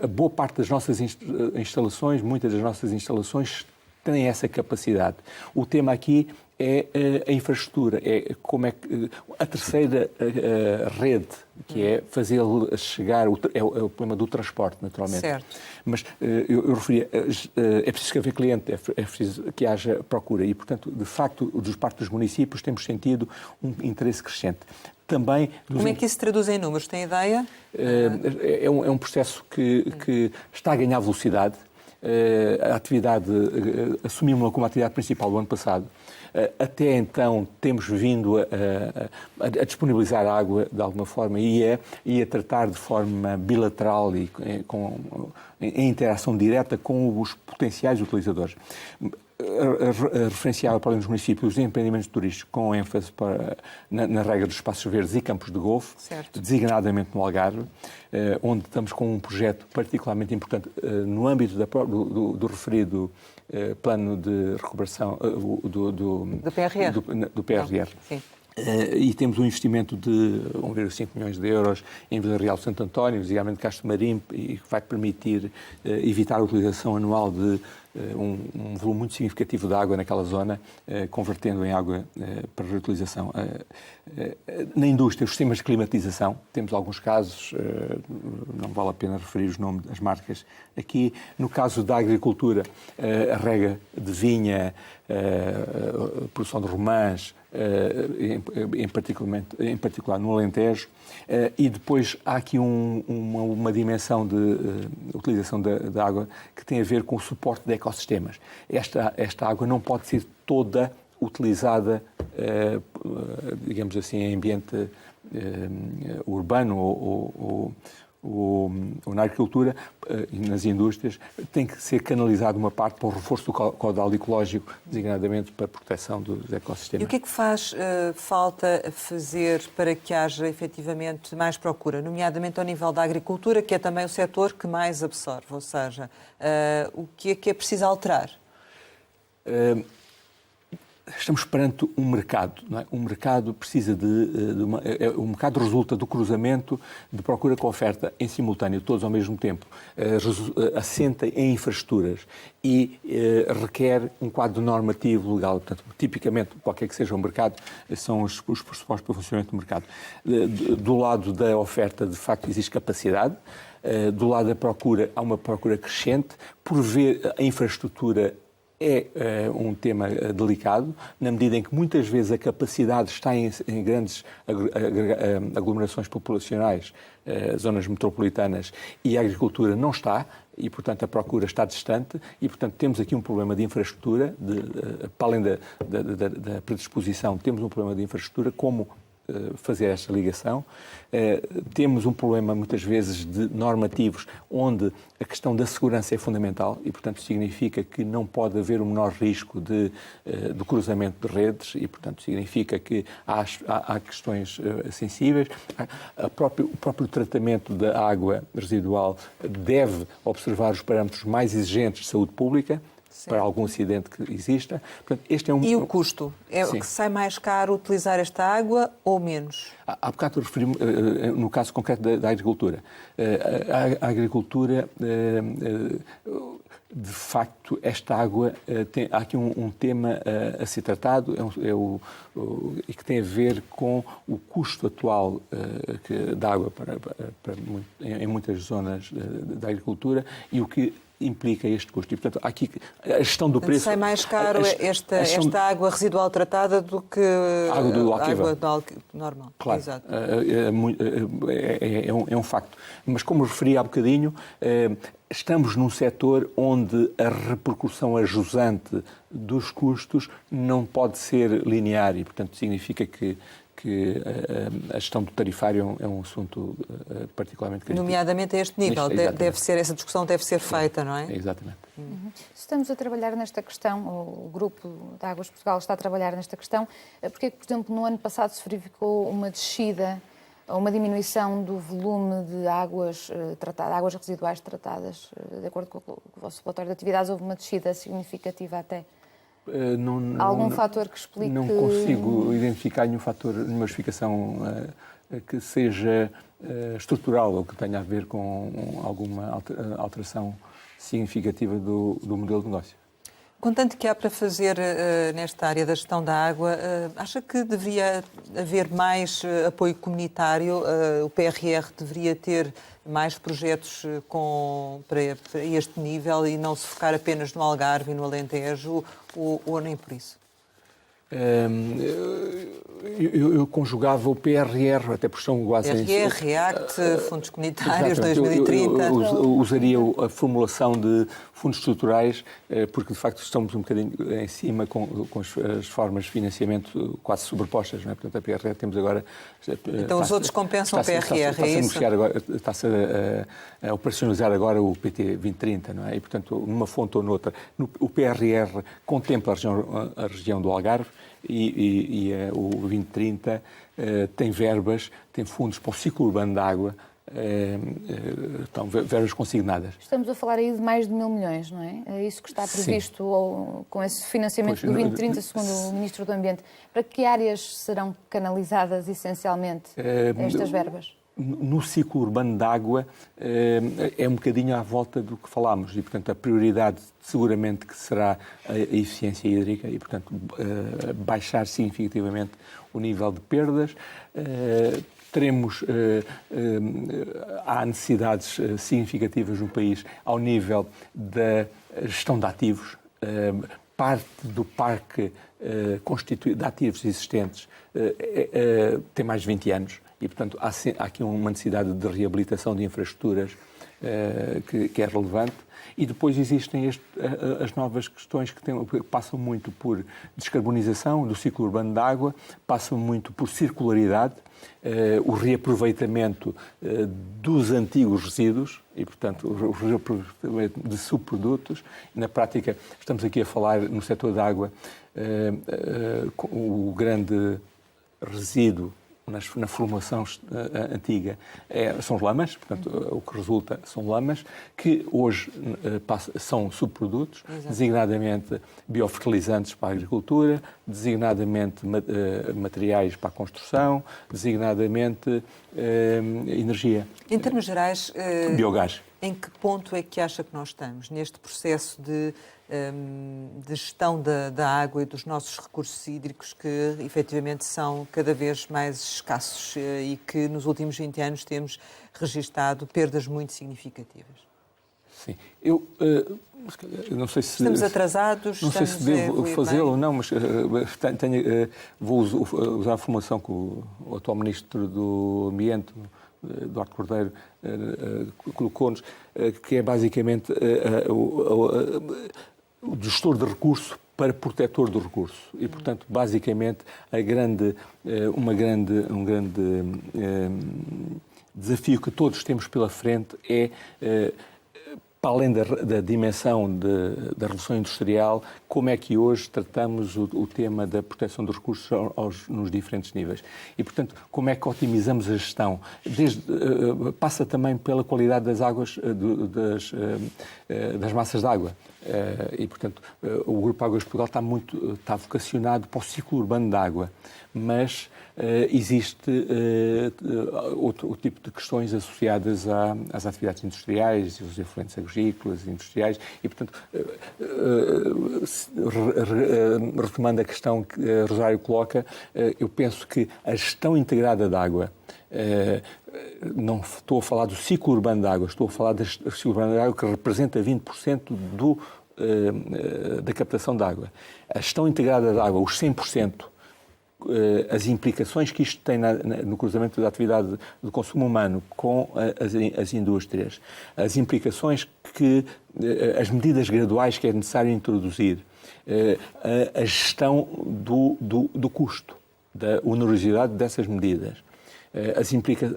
A boa parte das nossas instalações, muitas das nossas instalações, têm essa capacidade. O tema aqui é a infraestrutura, é como é que a terceira rede, que é fazê-lo chegar, é o problema do transporte, naturalmente. Certo. Mas eu referia, é preciso que haver cliente, é preciso que haja procura e, portanto, de facto, dos parte dos municípios temos sentido um interesse crescente. Também como é que isso se traduz em números? Tem ideia? É um processo que está a ganhar velocidade. A atividade assumimos-la como atividade principal do ano passado. Até então temos vindo a disponibilizar água de alguma forma e a tratar de forma bilateral e em interação direta com os potenciais utilizadores. Referenciava para os municípios os empreendimentos turísticos com ênfase na regra dos espaços verdes e campos de golfe, certo, designadamente no Algarve, onde estamos com um projeto particularmente importante no âmbito do referido plano de recuperação do PRR. Sim. E temos um investimento de 1,5 milhões de euros em Vila Real de Santo António, designadamente Castro Marim, e que vai permitir evitar a utilização anual de um volume muito significativo de água naquela zona, convertendo em água para reutilização. Na indústria, os sistemas de climatização, temos alguns casos, não vale a pena referir os nomes das marcas aqui. No caso da agricultura, a rega de vinha, a produção de romãs, em particular no Alentejo, e depois há aqui uma dimensão de utilização da água que tem a ver com o suporte de ecossistemas. Esta água não pode ser toda utilizada, digamos assim, em ambiente urbano ou na agricultura e nas indústrias, tem que ser canalizado uma parte para o reforço do caudal ecológico, designadamente para a proteção dos ecossistemas. E o que é que faz falta fazer para que haja efetivamente mais procura, nomeadamente ao nível da agricultura, que é também o setor que mais absorve, ou seja, o que é preciso alterar? Estamos perante um mercado, não é? O mercado precisa o mercado resulta do cruzamento de procura com oferta em simultâneo, todos ao mesmo tempo, assenta em infraestruturas e requer um quadro normativo legal. Portanto, tipicamente, qualquer que seja o mercado, são os pressupostos para o funcionamento do mercado. Do lado da oferta, de facto, existe capacidade. Do lado da procura, há uma procura crescente. Por ver a infraestrutura é um tema delicado, na medida em que muitas vezes a capacidade está em grandes aglomerações populacionais, zonas metropolitanas, e a agricultura não está, e, portanto, a procura está distante, e, portanto, temos aqui um problema de infraestrutura, para além da predisposição, temos um problema de infraestrutura, como fazer esta ligação. Temos um problema, muitas vezes, de normativos, onde a questão da segurança é fundamental e, portanto, significa que não pode haver o menor risco do cruzamento de redes e, portanto, significa que há questões sensíveis. O próprio tratamento da água residual deve observar os parâmetros mais exigentes de saúde pública, para algum acidente que exista. Portanto, este é E o custo? É que sai mais caro utilizar esta água ou menos? Há bocado referi-me, no caso concreto da agricultura. A agricultura, de facto, esta água, há aqui um tema a ser tratado e que tem a ver com o custo atual da água em muitas zonas da agricultura e o que implica este custo. E, portanto, há aqui a gestão do preço... Sai mais caro esta água residual tratada do que a água normal. Claro, exato. É um facto. Mas, como referi há bocadinho, estamos num setor onde a repercussão ajusante dos custos não pode ser linear e, portanto, significa que a gestão do tarifário é um assunto particularmente crítico. Nomeadamente a este nível, essa discussão deve ser feita, não é? Exatamente. Estamos a trabalhar nesta questão, o Grupo de Águas de Portugal está a trabalhar nesta questão, porque, por exemplo, no ano passado se verificou uma descida, uma diminuição do volume de águas residuais tratadas, de acordo com o vosso relatório de atividades, houve uma descida significativa até. Algum fator que explique... Não consigo identificar nenhum fator, nenhuma explicação que seja estrutural ou que tenha a ver com alguma alteração significativa do modelo de negócio. Contanto que há para fazer nesta área da gestão da água, acha que deveria haver mais apoio comunitário? O PRR deveria ter mais projetos para este nível e não se focar apenas no Algarve e no Alentejo, ou nem por isso? Eu conjugava o PRR, até por são quase... PRR, REACT, Fundos Comunitários, 2030... Eu usaria a formulação de fundos estruturais, porque de facto estamos um bocadinho em cima com as formas de financiamento quase sobrepostas, não é? Portanto, a PRR temos agora... Então os outros compensam o PRR, é isso? Está-se a operacionalizar agora o PT 2030, não é? E, portanto, numa fonte ou noutra. O PRR contempla a região do Algarve e o 2030 tem verbas, tem fundos para o ciclo urbano da água, estão verbas consignadas. Estamos a falar aí de mais de 1.000 milhões, não é? É isso que está previsto com esse financiamento do 2030, segundo o Ministro do Ambiente. Para que áreas serão canalizadas essencialmente estas verbas? No ciclo urbano de água é um bocadinho à volta do que falámos e, portanto, a prioridade seguramente que será a eficiência hídrica e, portanto, baixar significativamente o nível de perdas. Teremos, há necessidades significativas no país ao nível da gestão de ativos. Parte do parque de ativos existentes tem mais de 20 anos e, portanto, há aqui uma necessidade de reabilitação de infraestruturas que é relevante. E depois existem as novas questões que passam muito por descarbonização do ciclo urbano da água, passam muito por circularidade, o reaproveitamento dos antigos resíduos e, portanto, o reaproveitamento de subprodutos. Na prática, estamos aqui a falar no setor da água, o grande resíduo na formação antiga são lamas, portanto, o que resulta são lamas, que hoje são subprodutos, designadamente biofertilizantes para a agricultura, designadamente materiais para a construção, designadamente energia. Em termos gerais, biogás. Em que ponto é que acha que nós estamos neste processo de gestão da água e dos nossos recursos hídricos que, efetivamente, são cada vez mais escassos e que, nos últimos 20 anos, temos registado perdas muito significativas? Sim. Eu não sei se... Estamos atrasados? Não sei se devo fazê-lo ou não, mas vou usar a formulação que o atual Ministro do Ambiente, Eduardo Cordeiro, colocou-nos, que é basicamente o gestor de recurso para protetor do recurso. E, portanto, basicamente, um grande desafio que todos temos pela frente é, para além da dimensão da Revolução Industrial, como é que hoje tratamos o tema da proteção dos recursos nos diferentes níveis. E, portanto, como é que otimizamos a gestão? Passa também pela qualidade das águas, das massas de água. E, portanto, o Grupo Águas de Portugal está vocacionado para o ciclo urbano da água, mas existe outro tipo de questões associadas às atividades industriais e aos efluentes agrícolas e industriais e, portanto, retomando a questão que a Rosário coloca, eu penso que a gestão integrada da água, não estou a falar do ciclo urbano da água, estou a falar do ciclo urbano da água que representa 20% da captação de água. A gestão integrada da água, os 100%, as implicações que isto tem no cruzamento da atividade do consumo humano com as indústrias, as implicações as medidas graduais que é necessário introduzir, a gestão do custo, da onerosidade dessas medidas,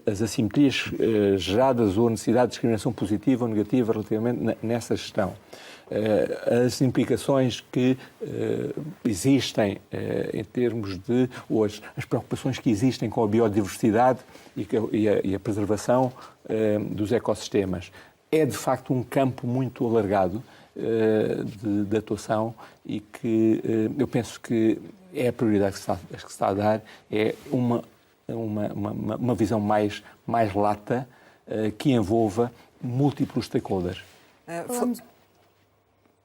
as assimetrias geradas ou a necessidade de discriminação positiva ou negativa relativamente nessa gestão. As implicações que existem em termos de hoje, as preocupações que existem com a biodiversidade e a preservação dos ecossistemas. É, de facto, um campo muito alargado de atuação e que eu penso que é a prioridade que se está a dar, é uma visão mais lata que envolva múltiplos stakeholders.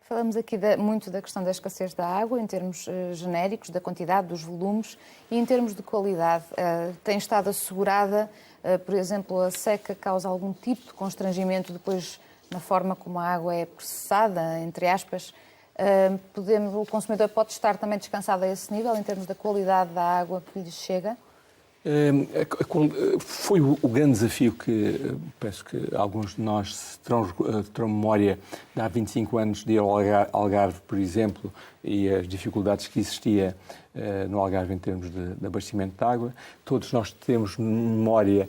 Falamos aqui muito da questão da escassez da água, em termos genéricos, da quantidade, dos volumes, e em termos de qualidade. Tem estado assegurada, por exemplo, a seca causa algum tipo de constrangimento depois na forma como a água é processada, entre aspas. O consumidor pode estar também descansado a esse nível, em termos da qualidade da água que lhe chega? Foi o grande desafio que penso que alguns de nós terão memória de há 25 anos de ir ao Algarve, por exemplo, e as dificuldades que existia no Algarve em termos de abastecimento de água. Todos nós temos memória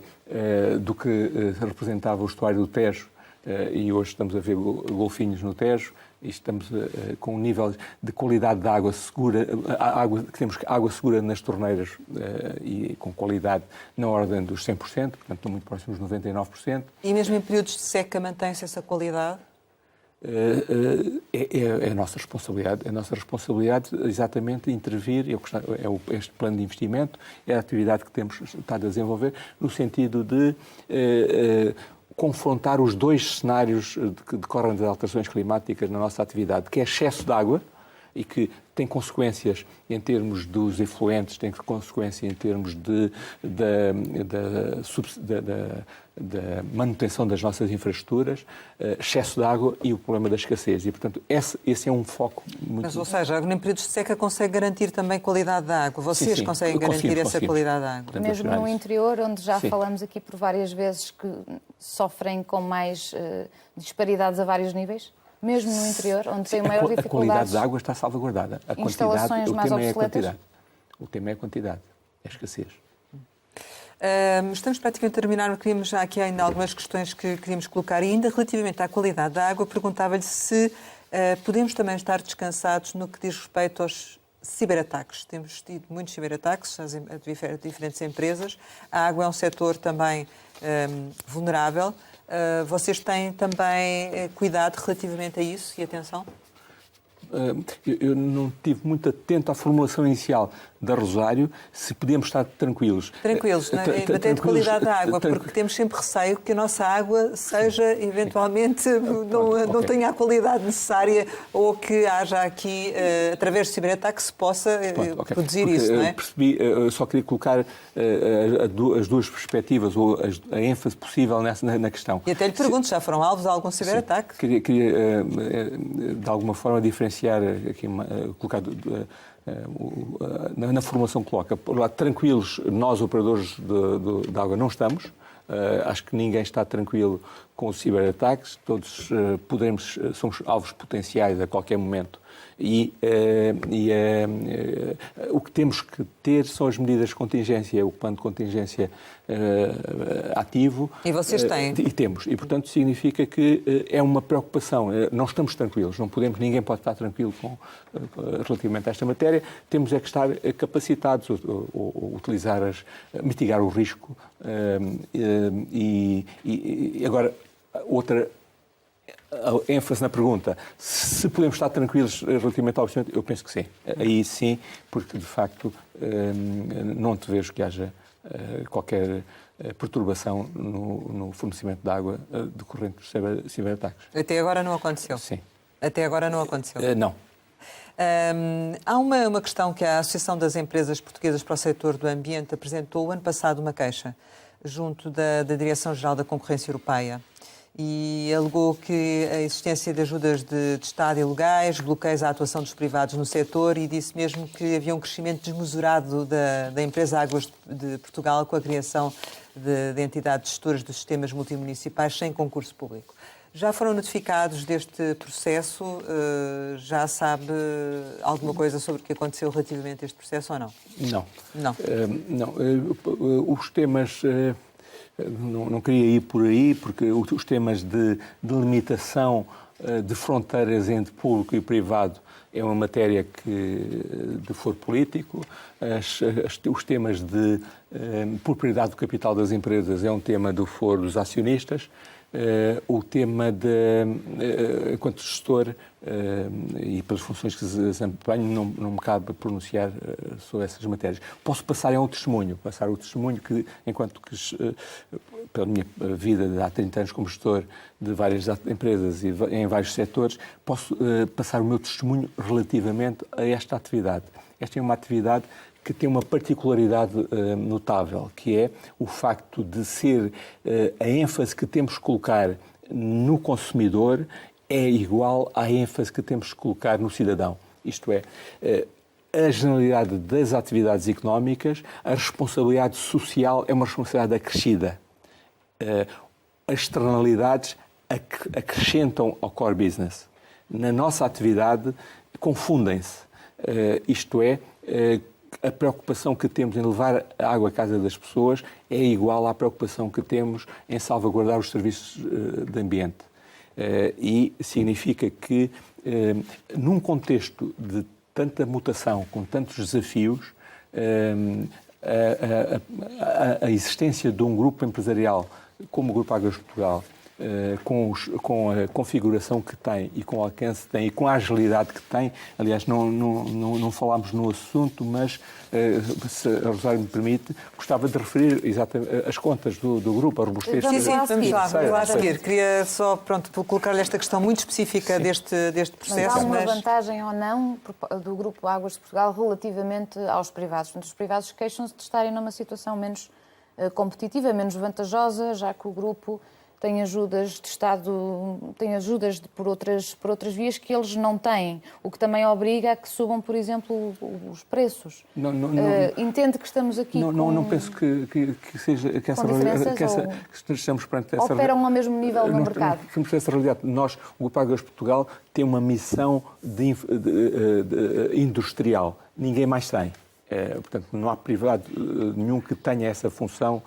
do que representava o estuário do Tejo e hoje estamos a ver golfinhos no Tejo, e estamos com um nível de qualidade de água segura, temos água segura nas torneiras e com qualidade na ordem dos 100%, portanto muito próximos dos 99%. E mesmo em períodos de seca mantém-se essa qualidade? É a nossa responsabilidade. A nossa responsabilidade exatamente intervir, este plano de investimento, é a atividade que temos estado a desenvolver, no sentido de confrontar os dois cenários que decorrem das alterações climáticas na nossa atividade, que é excesso de água, e que tem consequências em termos dos efluentes, tem consequência em termos da manutenção das nossas infraestruturas, excesso de água e o problema da escassez. E, portanto, esse é um foco muito... Mas, ou seja, em períodos de seca consegue garantir também qualidade da água? Vocês sim. conseguem garantir essa qualidade da água? Portanto, mesmo no interior, onde já sim. falamos aqui por várias vezes que sofrem com mais disparidades a vários níveis? Mesmo no interior, onde tem maior dificuldade. A qualidade da água está salvaguardada. A instalações mais obsoletas? quantidade. O tema é a quantidade, é a escassez. Estamos praticamente a terminar, queríamos já aqui ainda algumas questões que queríamos colocar. E ainda relativamente à qualidade da água, perguntava-lhe se podemos também estar descansados no que diz respeito aos ciberataques. Temos tido muitos ciberataques a diferentes empresas. A água é um setor também vulnerável. Vocês têm também cuidado relativamente a isso e atenção? Eu não estive muito atento à formulação inicial da Rosário, se podemos estar tranquilos. Tranquilos, não é? Em matéria de qualidade da água, porque temos sempre receio que a nossa água seja, eventualmente, não tenha a qualidade necessária ou que haja aqui, através de ciberataque, se possa produzir porque isso, não é? Eu só queria colocar as duas perspectivas, ou a ênfase possível na questão. E até lhe pergunto, já foram alvos de algum ciberataque? Queria de alguma forma, diferenciar, aqui, colocar... na formação coloca, por lá, tranquilos, nós operadores de água não estamos, acho que ninguém está tranquilo com os ciberataques, todos somos alvos potenciais a qualquer momento e o que temos que ter são as medidas de contingência, o plano de contingência ativo. E vocês têm? E temos. E, portanto, significa que é uma preocupação. Não estamos tranquilos. Ninguém pode estar tranquilo relativamente a esta matéria. Temos é que estar capacitados ou mitigar o risco. E agora, outra ênfase na pergunta, se podemos estar tranquilos relativamente ao abastecimento, eu penso que sim. Aí sim, porque, de facto, não te vejo que haja qualquer perturbação no fornecimento de água decorrente dos ciberataques. Até agora não aconteceu? Sim. Até agora não aconteceu? Não. Há uma questão que a Associação das Empresas Portuguesas para o Setor do Ambiente apresentou o ano passado uma queixa junto da Direção-Geral da Concorrência Europeia e alegou que a existência de ajudas de Estado ilegais, bloqueios à atuação dos privados no setor e disse mesmo que havia um crescimento desmesurado da empresa Águas de Portugal com a criação de entidades gestoras dos sistemas multimunicipais sem concurso público. Já foram notificados deste processo? Já sabe alguma coisa sobre o que aconteceu relativamente a este processo ou não? Não. Não. Os temas... Não queria ir por aí, porque os temas de delimitação de fronteiras entre público e privado é uma matéria de foro político. Os temas de propriedade do capital das empresas é um tema do foro dos acionistas. O tema enquanto gestor e pelas funções que desempenho, não me cabe pronunciar sobre essas matérias. Posso passar o testemunho que, enquanto que, pela minha vida de há 30 anos como gestor de várias empresas e em vários setores, posso passar o meu testemunho relativamente a esta atividade. Esta é uma atividade que tem uma particularidade notável, que é o facto de ser a ênfase que temos que colocar no consumidor é igual à ênfase que temos que colocar no cidadão. Isto é, a generalidade das atividades económicas, a responsabilidade social é uma responsabilidade acrescida. As externalidades acrescentam ao core business. Na nossa atividade, confundem-se. Isto é, a preocupação que temos em levar a água à casa das pessoas é igual à preocupação que temos em salvaguardar os serviços de ambiente. E significa que, num contexto de tanta mutação, com tantos desafios, a existência de um grupo empresarial como o Grupo Águas de Portugal, com a configuração que tem e com o alcance que tem e com a agilidade que tem. Aliás, não falámos no assunto, mas, se a Rosário me permite, gostava de referir exatamente as contas do grupo, a robustez. Sim, vamos lá a seguir. Queria só, colocar-lhe esta questão muito específica deste processo. Mas há uma vantagem ou não do Grupo Águas de Portugal relativamente aos privados? Portanto, os privados queixam-se de estarem numa situação menos competitiva, menos vantajosa, já que o grupo tem ajudas de Estado, tem ajudas por outras vias que eles não têm, o que também obriga a que subam, por exemplo, os preços. Entende que estamos aqui não penso que estejamos perante essa... Operam ao mesmo nível no mercado. Temos essa realidade. Nós, o Grupo Águas de Portugal, tem uma missão industrial. Ninguém mais tem. Portanto, não há privado nenhum que tenha essa função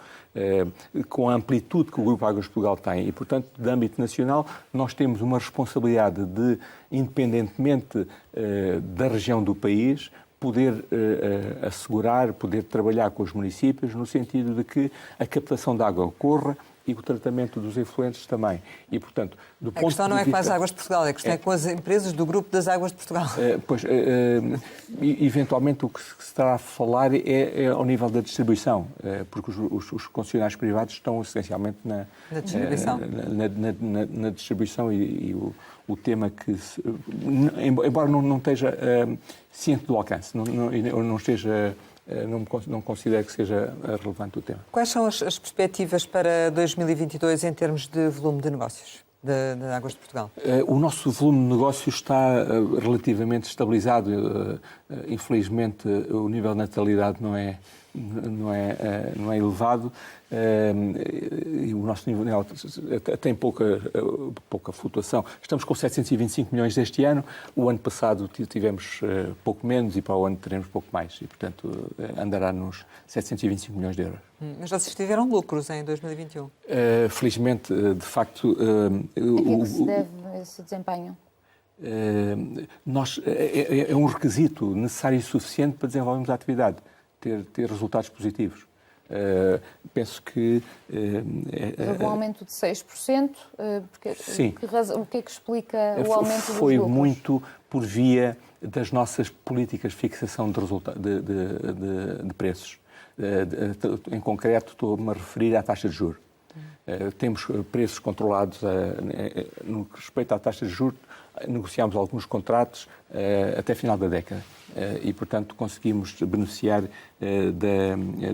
com a amplitude que o Grupo Águas de Portugal tem. E, portanto, de âmbito nacional, nós temos uma responsabilidade de, independentemente da região do país, poder assegurar, poder trabalhar com os municípios no sentido de que a captação de água ocorra e o tratamento dos efluentes também. E, portanto, do ponto a questão não é com as Águas de Portugal, a questão é com as empresas do Grupo das Águas de Portugal. Eventualmente o que se está a falar é ao nível da distribuição, porque os concessionários privados estão essencialmente na distribuição. Na distribuição e o tema que, embora não esteja ciente do alcance, não esteja... Não considero que seja relevante o tema. Quais são as perspectivas para 2022 em termos de volume de negócios da Águas de Portugal? O nosso volume de negócios está relativamente estabilizado. Infelizmente, o nível de natalidade não é elevado. E o nosso nível tem pouca flutuação. Estamos com 725 milhões deste ano. O ano passado tivemos pouco menos e para o ano teremos pouco mais. E, portanto, andará nos 725 milhões de euros. Mas vocês tiveram lucros em 2021? Felizmente, de facto... A que se deve esse desempenho? É um requisito necessário e suficiente para desenvolvermos a atividade. Ter resultados positivos. Penso que... Houve um aumento de 6%. Sim. O que é que explica o aumento dos lucros? Foi muito por via das nossas políticas de fixação de preços. Em concreto, estou-me a referir à taxa de juros. Temos preços controlados no que respeita à taxa de juros. Negociámos alguns contratos até final da década e, portanto, conseguimos beneficiar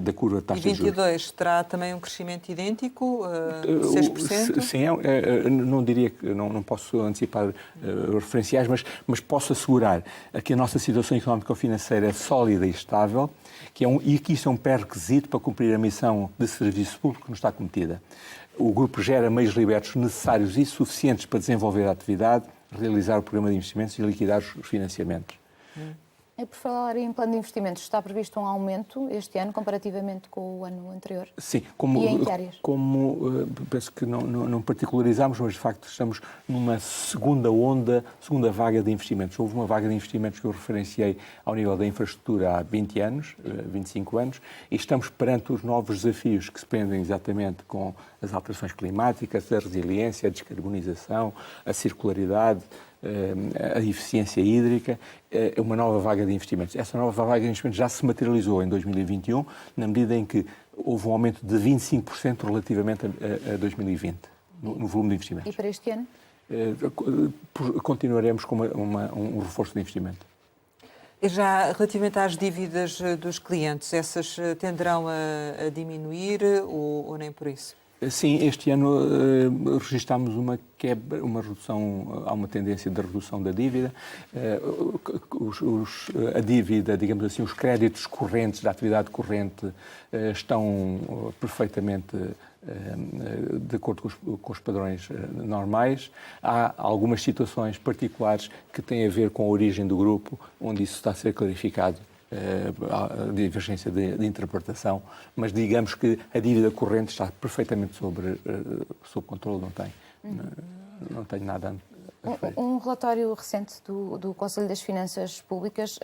da curva de taxa de juros. E 22 terá também um crescimento idêntico, 6%? Sim, não diria que não posso antecipar referenciais, mas posso assegurar que a nossa situação económico-financeira é sólida e estável e que isso é um pré-requisito para cumprir a missão de serviço público que nos está cometida. O grupo gera meios libertos necessários e suficientes para desenvolver a atividade, realizar o programa de investimentos e liquidar os financiamentos. E por falar em plano de investimentos, está previsto um aumento este ano comparativamente com o ano anterior? Sim. E em que áreas? Penso que não particularizamos, mas de facto estamos numa segunda vaga de investimentos. Houve uma vaga de investimentos que eu referenciei ao nível da infraestrutura há 20 anos, 25 anos, e estamos perante os novos desafios que se prendem exatamente com as alterações climáticas, a resiliência, a descarbonização, a circularidade, a eficiência hídrica, é uma nova vaga de investimentos. Essa nova vaga de investimentos já se materializou em 2021, na medida em que houve um aumento de 25% relativamente a 2020, no volume de investimentos. E para este ano? Continuaremos com um reforço de investimento. E já relativamente às dívidas dos clientes, essas tenderão a diminuir ou nem por isso? Sim, este ano registámos uma redução, há uma tendência de redução da dívida. A dívida, digamos assim, os créditos correntes da atividade corrente estão perfeitamente de acordo com os padrões normais. Há algumas situações particulares que têm a ver com a origem do grupo, onde isso está a ser clarificado. A divergência de interpretação, mas digamos que a dívida corrente está perfeitamente sob controle, não tem não tenho nada a referir. Um relatório recente do Conselho das Finanças Públicas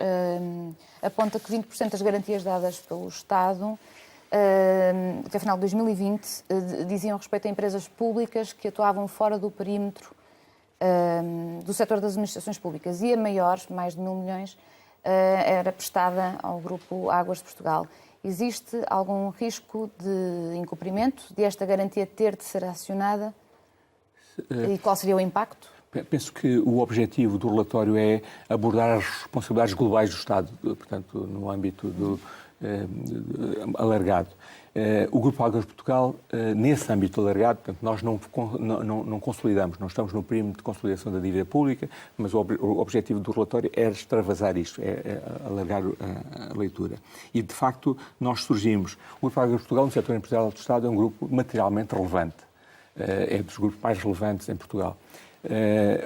aponta que 20% das garantias dadas pelo Estado até o final de 2020 diziam respeito a empresas públicas que atuavam fora do perímetro do setor das administrações públicas, e a maior, mais de 1.000 milhões, era prestada ao Grupo Águas de Portugal. Existe algum risco de incumprimento desta garantia ter de ser acionada? E qual seria o impacto? Penso que o objetivo do relatório é abordar as responsabilidades globais do Estado, portanto, no âmbito alargado. O Grupo Águas de Portugal, nesse âmbito alargado, portanto, nós não consolidamos, não estamos no perímetro de consolidação da dívida pública, mas o objetivo do relatório é extravasar isto, é alargar a leitura. E, de facto, nós surgimos. O Grupo Águas de Portugal, no setor empresarial do Estado, é um grupo materialmente relevante. É dos grupos mais relevantes em Portugal.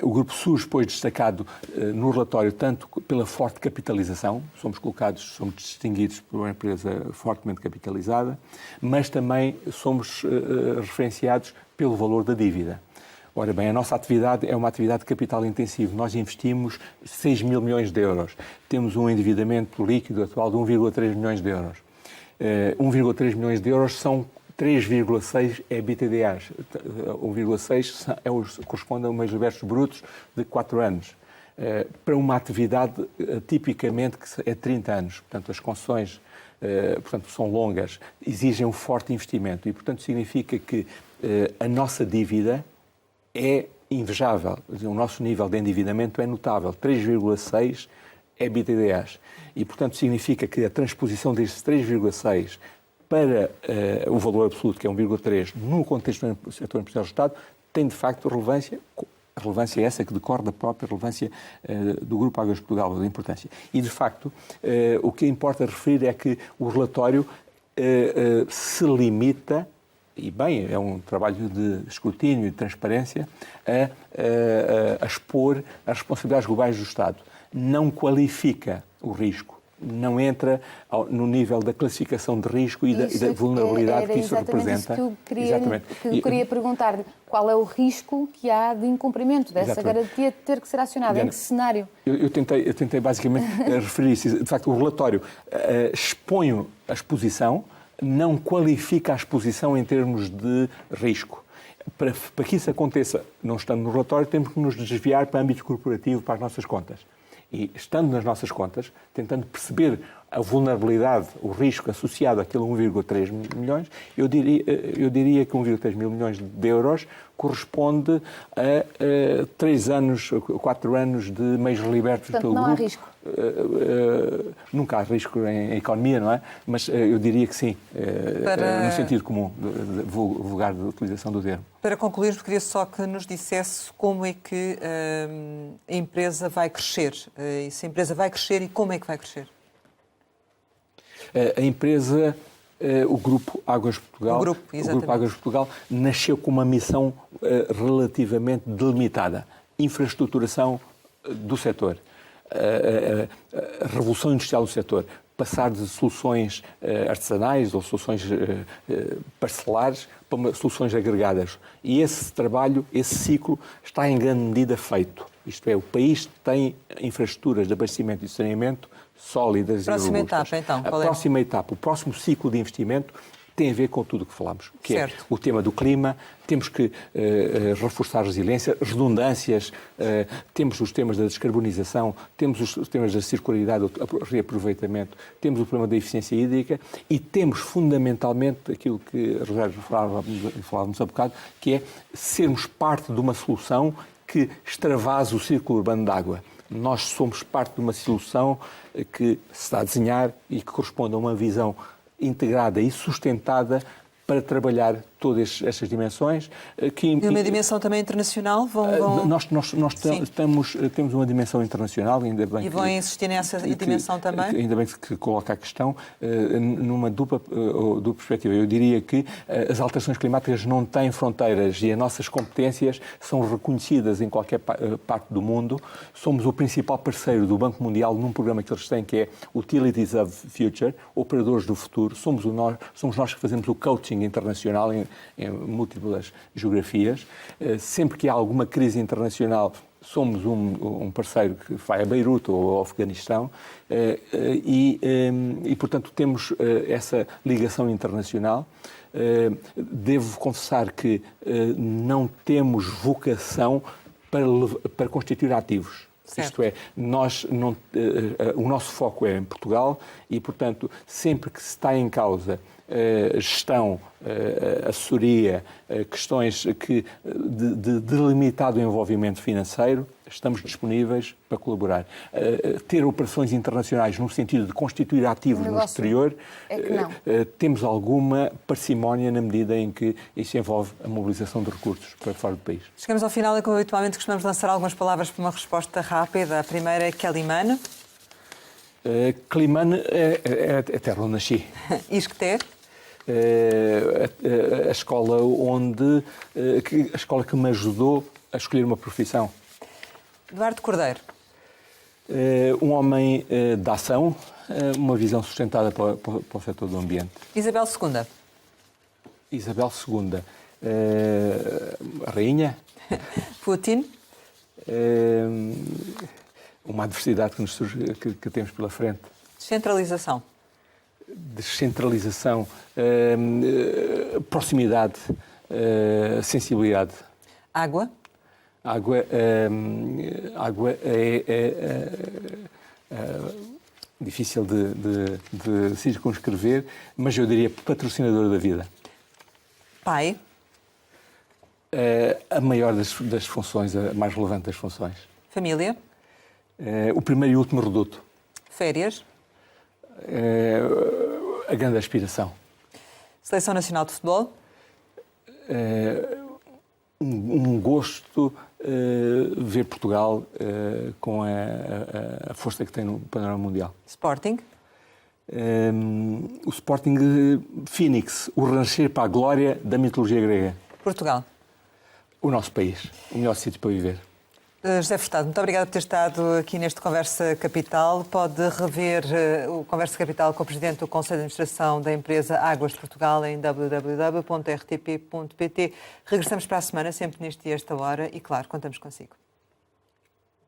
O grupo surge, depois, destacado no relatório, tanto pela forte capitalização, somos distinguidos por uma empresa fortemente capitalizada, mas também somos referenciados pelo valor da dívida. Ora bem, a nossa atividade é uma atividade de capital intensivo. Nós investimos 6.000 milhões de euros. Temos um endividamento líquido atual de 1,3 milhões de euros. 1,3 milhões de euros são 3,6 EBITDAs. 1,6 corresponde a umas versos brutos de 4 anos. Para uma atividade tipicamente que é 30 anos. Portanto, as concessões são longas, exigem um forte investimento e, portanto, significa que a nossa dívida é invejável. O nosso nível de endividamento é notável. 3,6 EBITDAs. E, portanto, significa que a transposição destes 3,6 para o valor absoluto, que é 1,3, no contexto do setor empresarial do Estado, tem, de facto, relevância. A relevância é essa que decorre da própria relevância do Grupo Águas de Portugal, da importância. E, de facto, o que importa referir é que o relatório se limita, e bem, é um trabalho de escrutínio e de transparência, a expor as responsabilidades globais do Estado. Não qualifica o risco. Não entra no nível da classificação de risco e da vulnerabilidade que isso representa. Isso que eu queria perguntar. Qual é o risco que há de incumprimento dessa garantia de ter que ser acionada? Em que cenário? Eu tentei basicamente referir isso. De facto, o relatório expõe a exposição, não qualifica a exposição em termos de risco. Para que isso aconteça, não estando no relatório, temos que nos desviar para o âmbito corporativo, para as nossas contas. E, estando nas nossas contas, tentando perceber a vulnerabilidade, o risco associado àquele 1,3 milhões, eu diria que 1,3 mil milhões de euros corresponde a 3 anos, 4 anos de meios libertos pelo grupo. Não há risco? Nunca há risco em economia, não é? Mas eu diria que sim, no sentido comum, vulgar da utilização do termo. Para concluir, queria só que nos dissesse como é que a empresa vai crescer. E se a empresa vai crescer e como é que vai crescer? A empresa, o Grupo Águas de Portugal, o Grupo Águas de Portugal nasceu com uma missão relativamente delimitada. Infraestruturação do setor. A revolução industrial do setor. Passar de soluções artesanais ou soluções parcelares para soluções agregadas. E esse trabalho, esse ciclo, está em grande medida feito. Isto é, o país tem infraestruturas de abastecimento e saneamento sólidas e robustas. Próxima etapa, então, a próxima etapa, o próximo ciclo de investimento tem a ver com tudo o que falamos, que certo. É o tema do clima, temos que reforçar a resiliência, redundâncias, temos os temas da descarbonização, temos os temas da circularidade, do reaproveitamento, temos o problema da eficiência hídrica e temos fundamentalmente aquilo que a Rosário falávamos há bocado, que é sermos parte de uma solução que extravasa o círculo urbano de água. Nós somos parte de uma solução que se está a desenhar e que corresponde a uma visão integrada e sustentada para trabalhar todas estas dimensões. E uma dimensão também internacional? Nós temos uma dimensão internacional, ainda bem. E vão insistir nessa dimensão também? Ainda bem que coloca a questão numa dupla perspectiva. Eu diria que as alterações climáticas não têm fronteiras e as nossas competências são reconhecidas em qualquer parte do mundo. Somos o principal parceiro do Banco Mundial num programa que eles têm, que é Utilities of Future, Operadores do Futuro. Somos nós que fazemos o coaching internacional em múltiplas geografias. Sempre que há alguma crise internacional, somos um parceiro que vai a Beirute ou ao Afeganistão e, portanto, temos essa ligação internacional. Devo confessar que não temos vocação para constituir ativos. Certo. Isto é, o nosso foco é em Portugal e, portanto, sempre que se está em causa gestão, assessoria, questões de delimitado envolvimento financeiro, estamos disponíveis para colaborar. Ter operações internacionais no sentido de constituir ativos no exterior, temos alguma parcimónia na medida em que isso envolve a mobilização de recursos para fora do país. Chegamos ao final e, como habitualmente, costumamos lançar algumas palavras para uma resposta rápida. A primeira é Quelimane. Quelimane é a terra onde nasci. Isqueté. A escola a escola que me ajudou a escolher uma profissão. Eduardo Cordeiro. Um homem de ação, uma visão sustentada para o setor do ambiente. Isabel II. Isabel II, a rainha. Putin. Uma adversidade que temos pela frente. Descentralização. Descentralização, proximidade, sensibilidade. Água. Água é difícil de circunscrever, mas eu diria patrocinador da vida. Pai. A maior das funções, a mais relevante das funções. Família. O primeiro e último reduto. Férias. A grande aspiração. Seleção Nacional de Futebol. Um gosto ver Portugal com a força que tem no panorama mundial. Sporting. O Sporting Phoenix, o renascer para a glória da mitologia grega. Portugal. O nosso país, o melhor sítio para viver. José Furtado, muito obrigada por ter estado aqui neste Conversa Capital. Pode rever o Conversa Capital com o Presidente do Conselho de Administração da empresa Águas de Portugal em www.rtp.pt. Regressamos para a semana, sempre neste dia, esta hora, e claro, contamos consigo.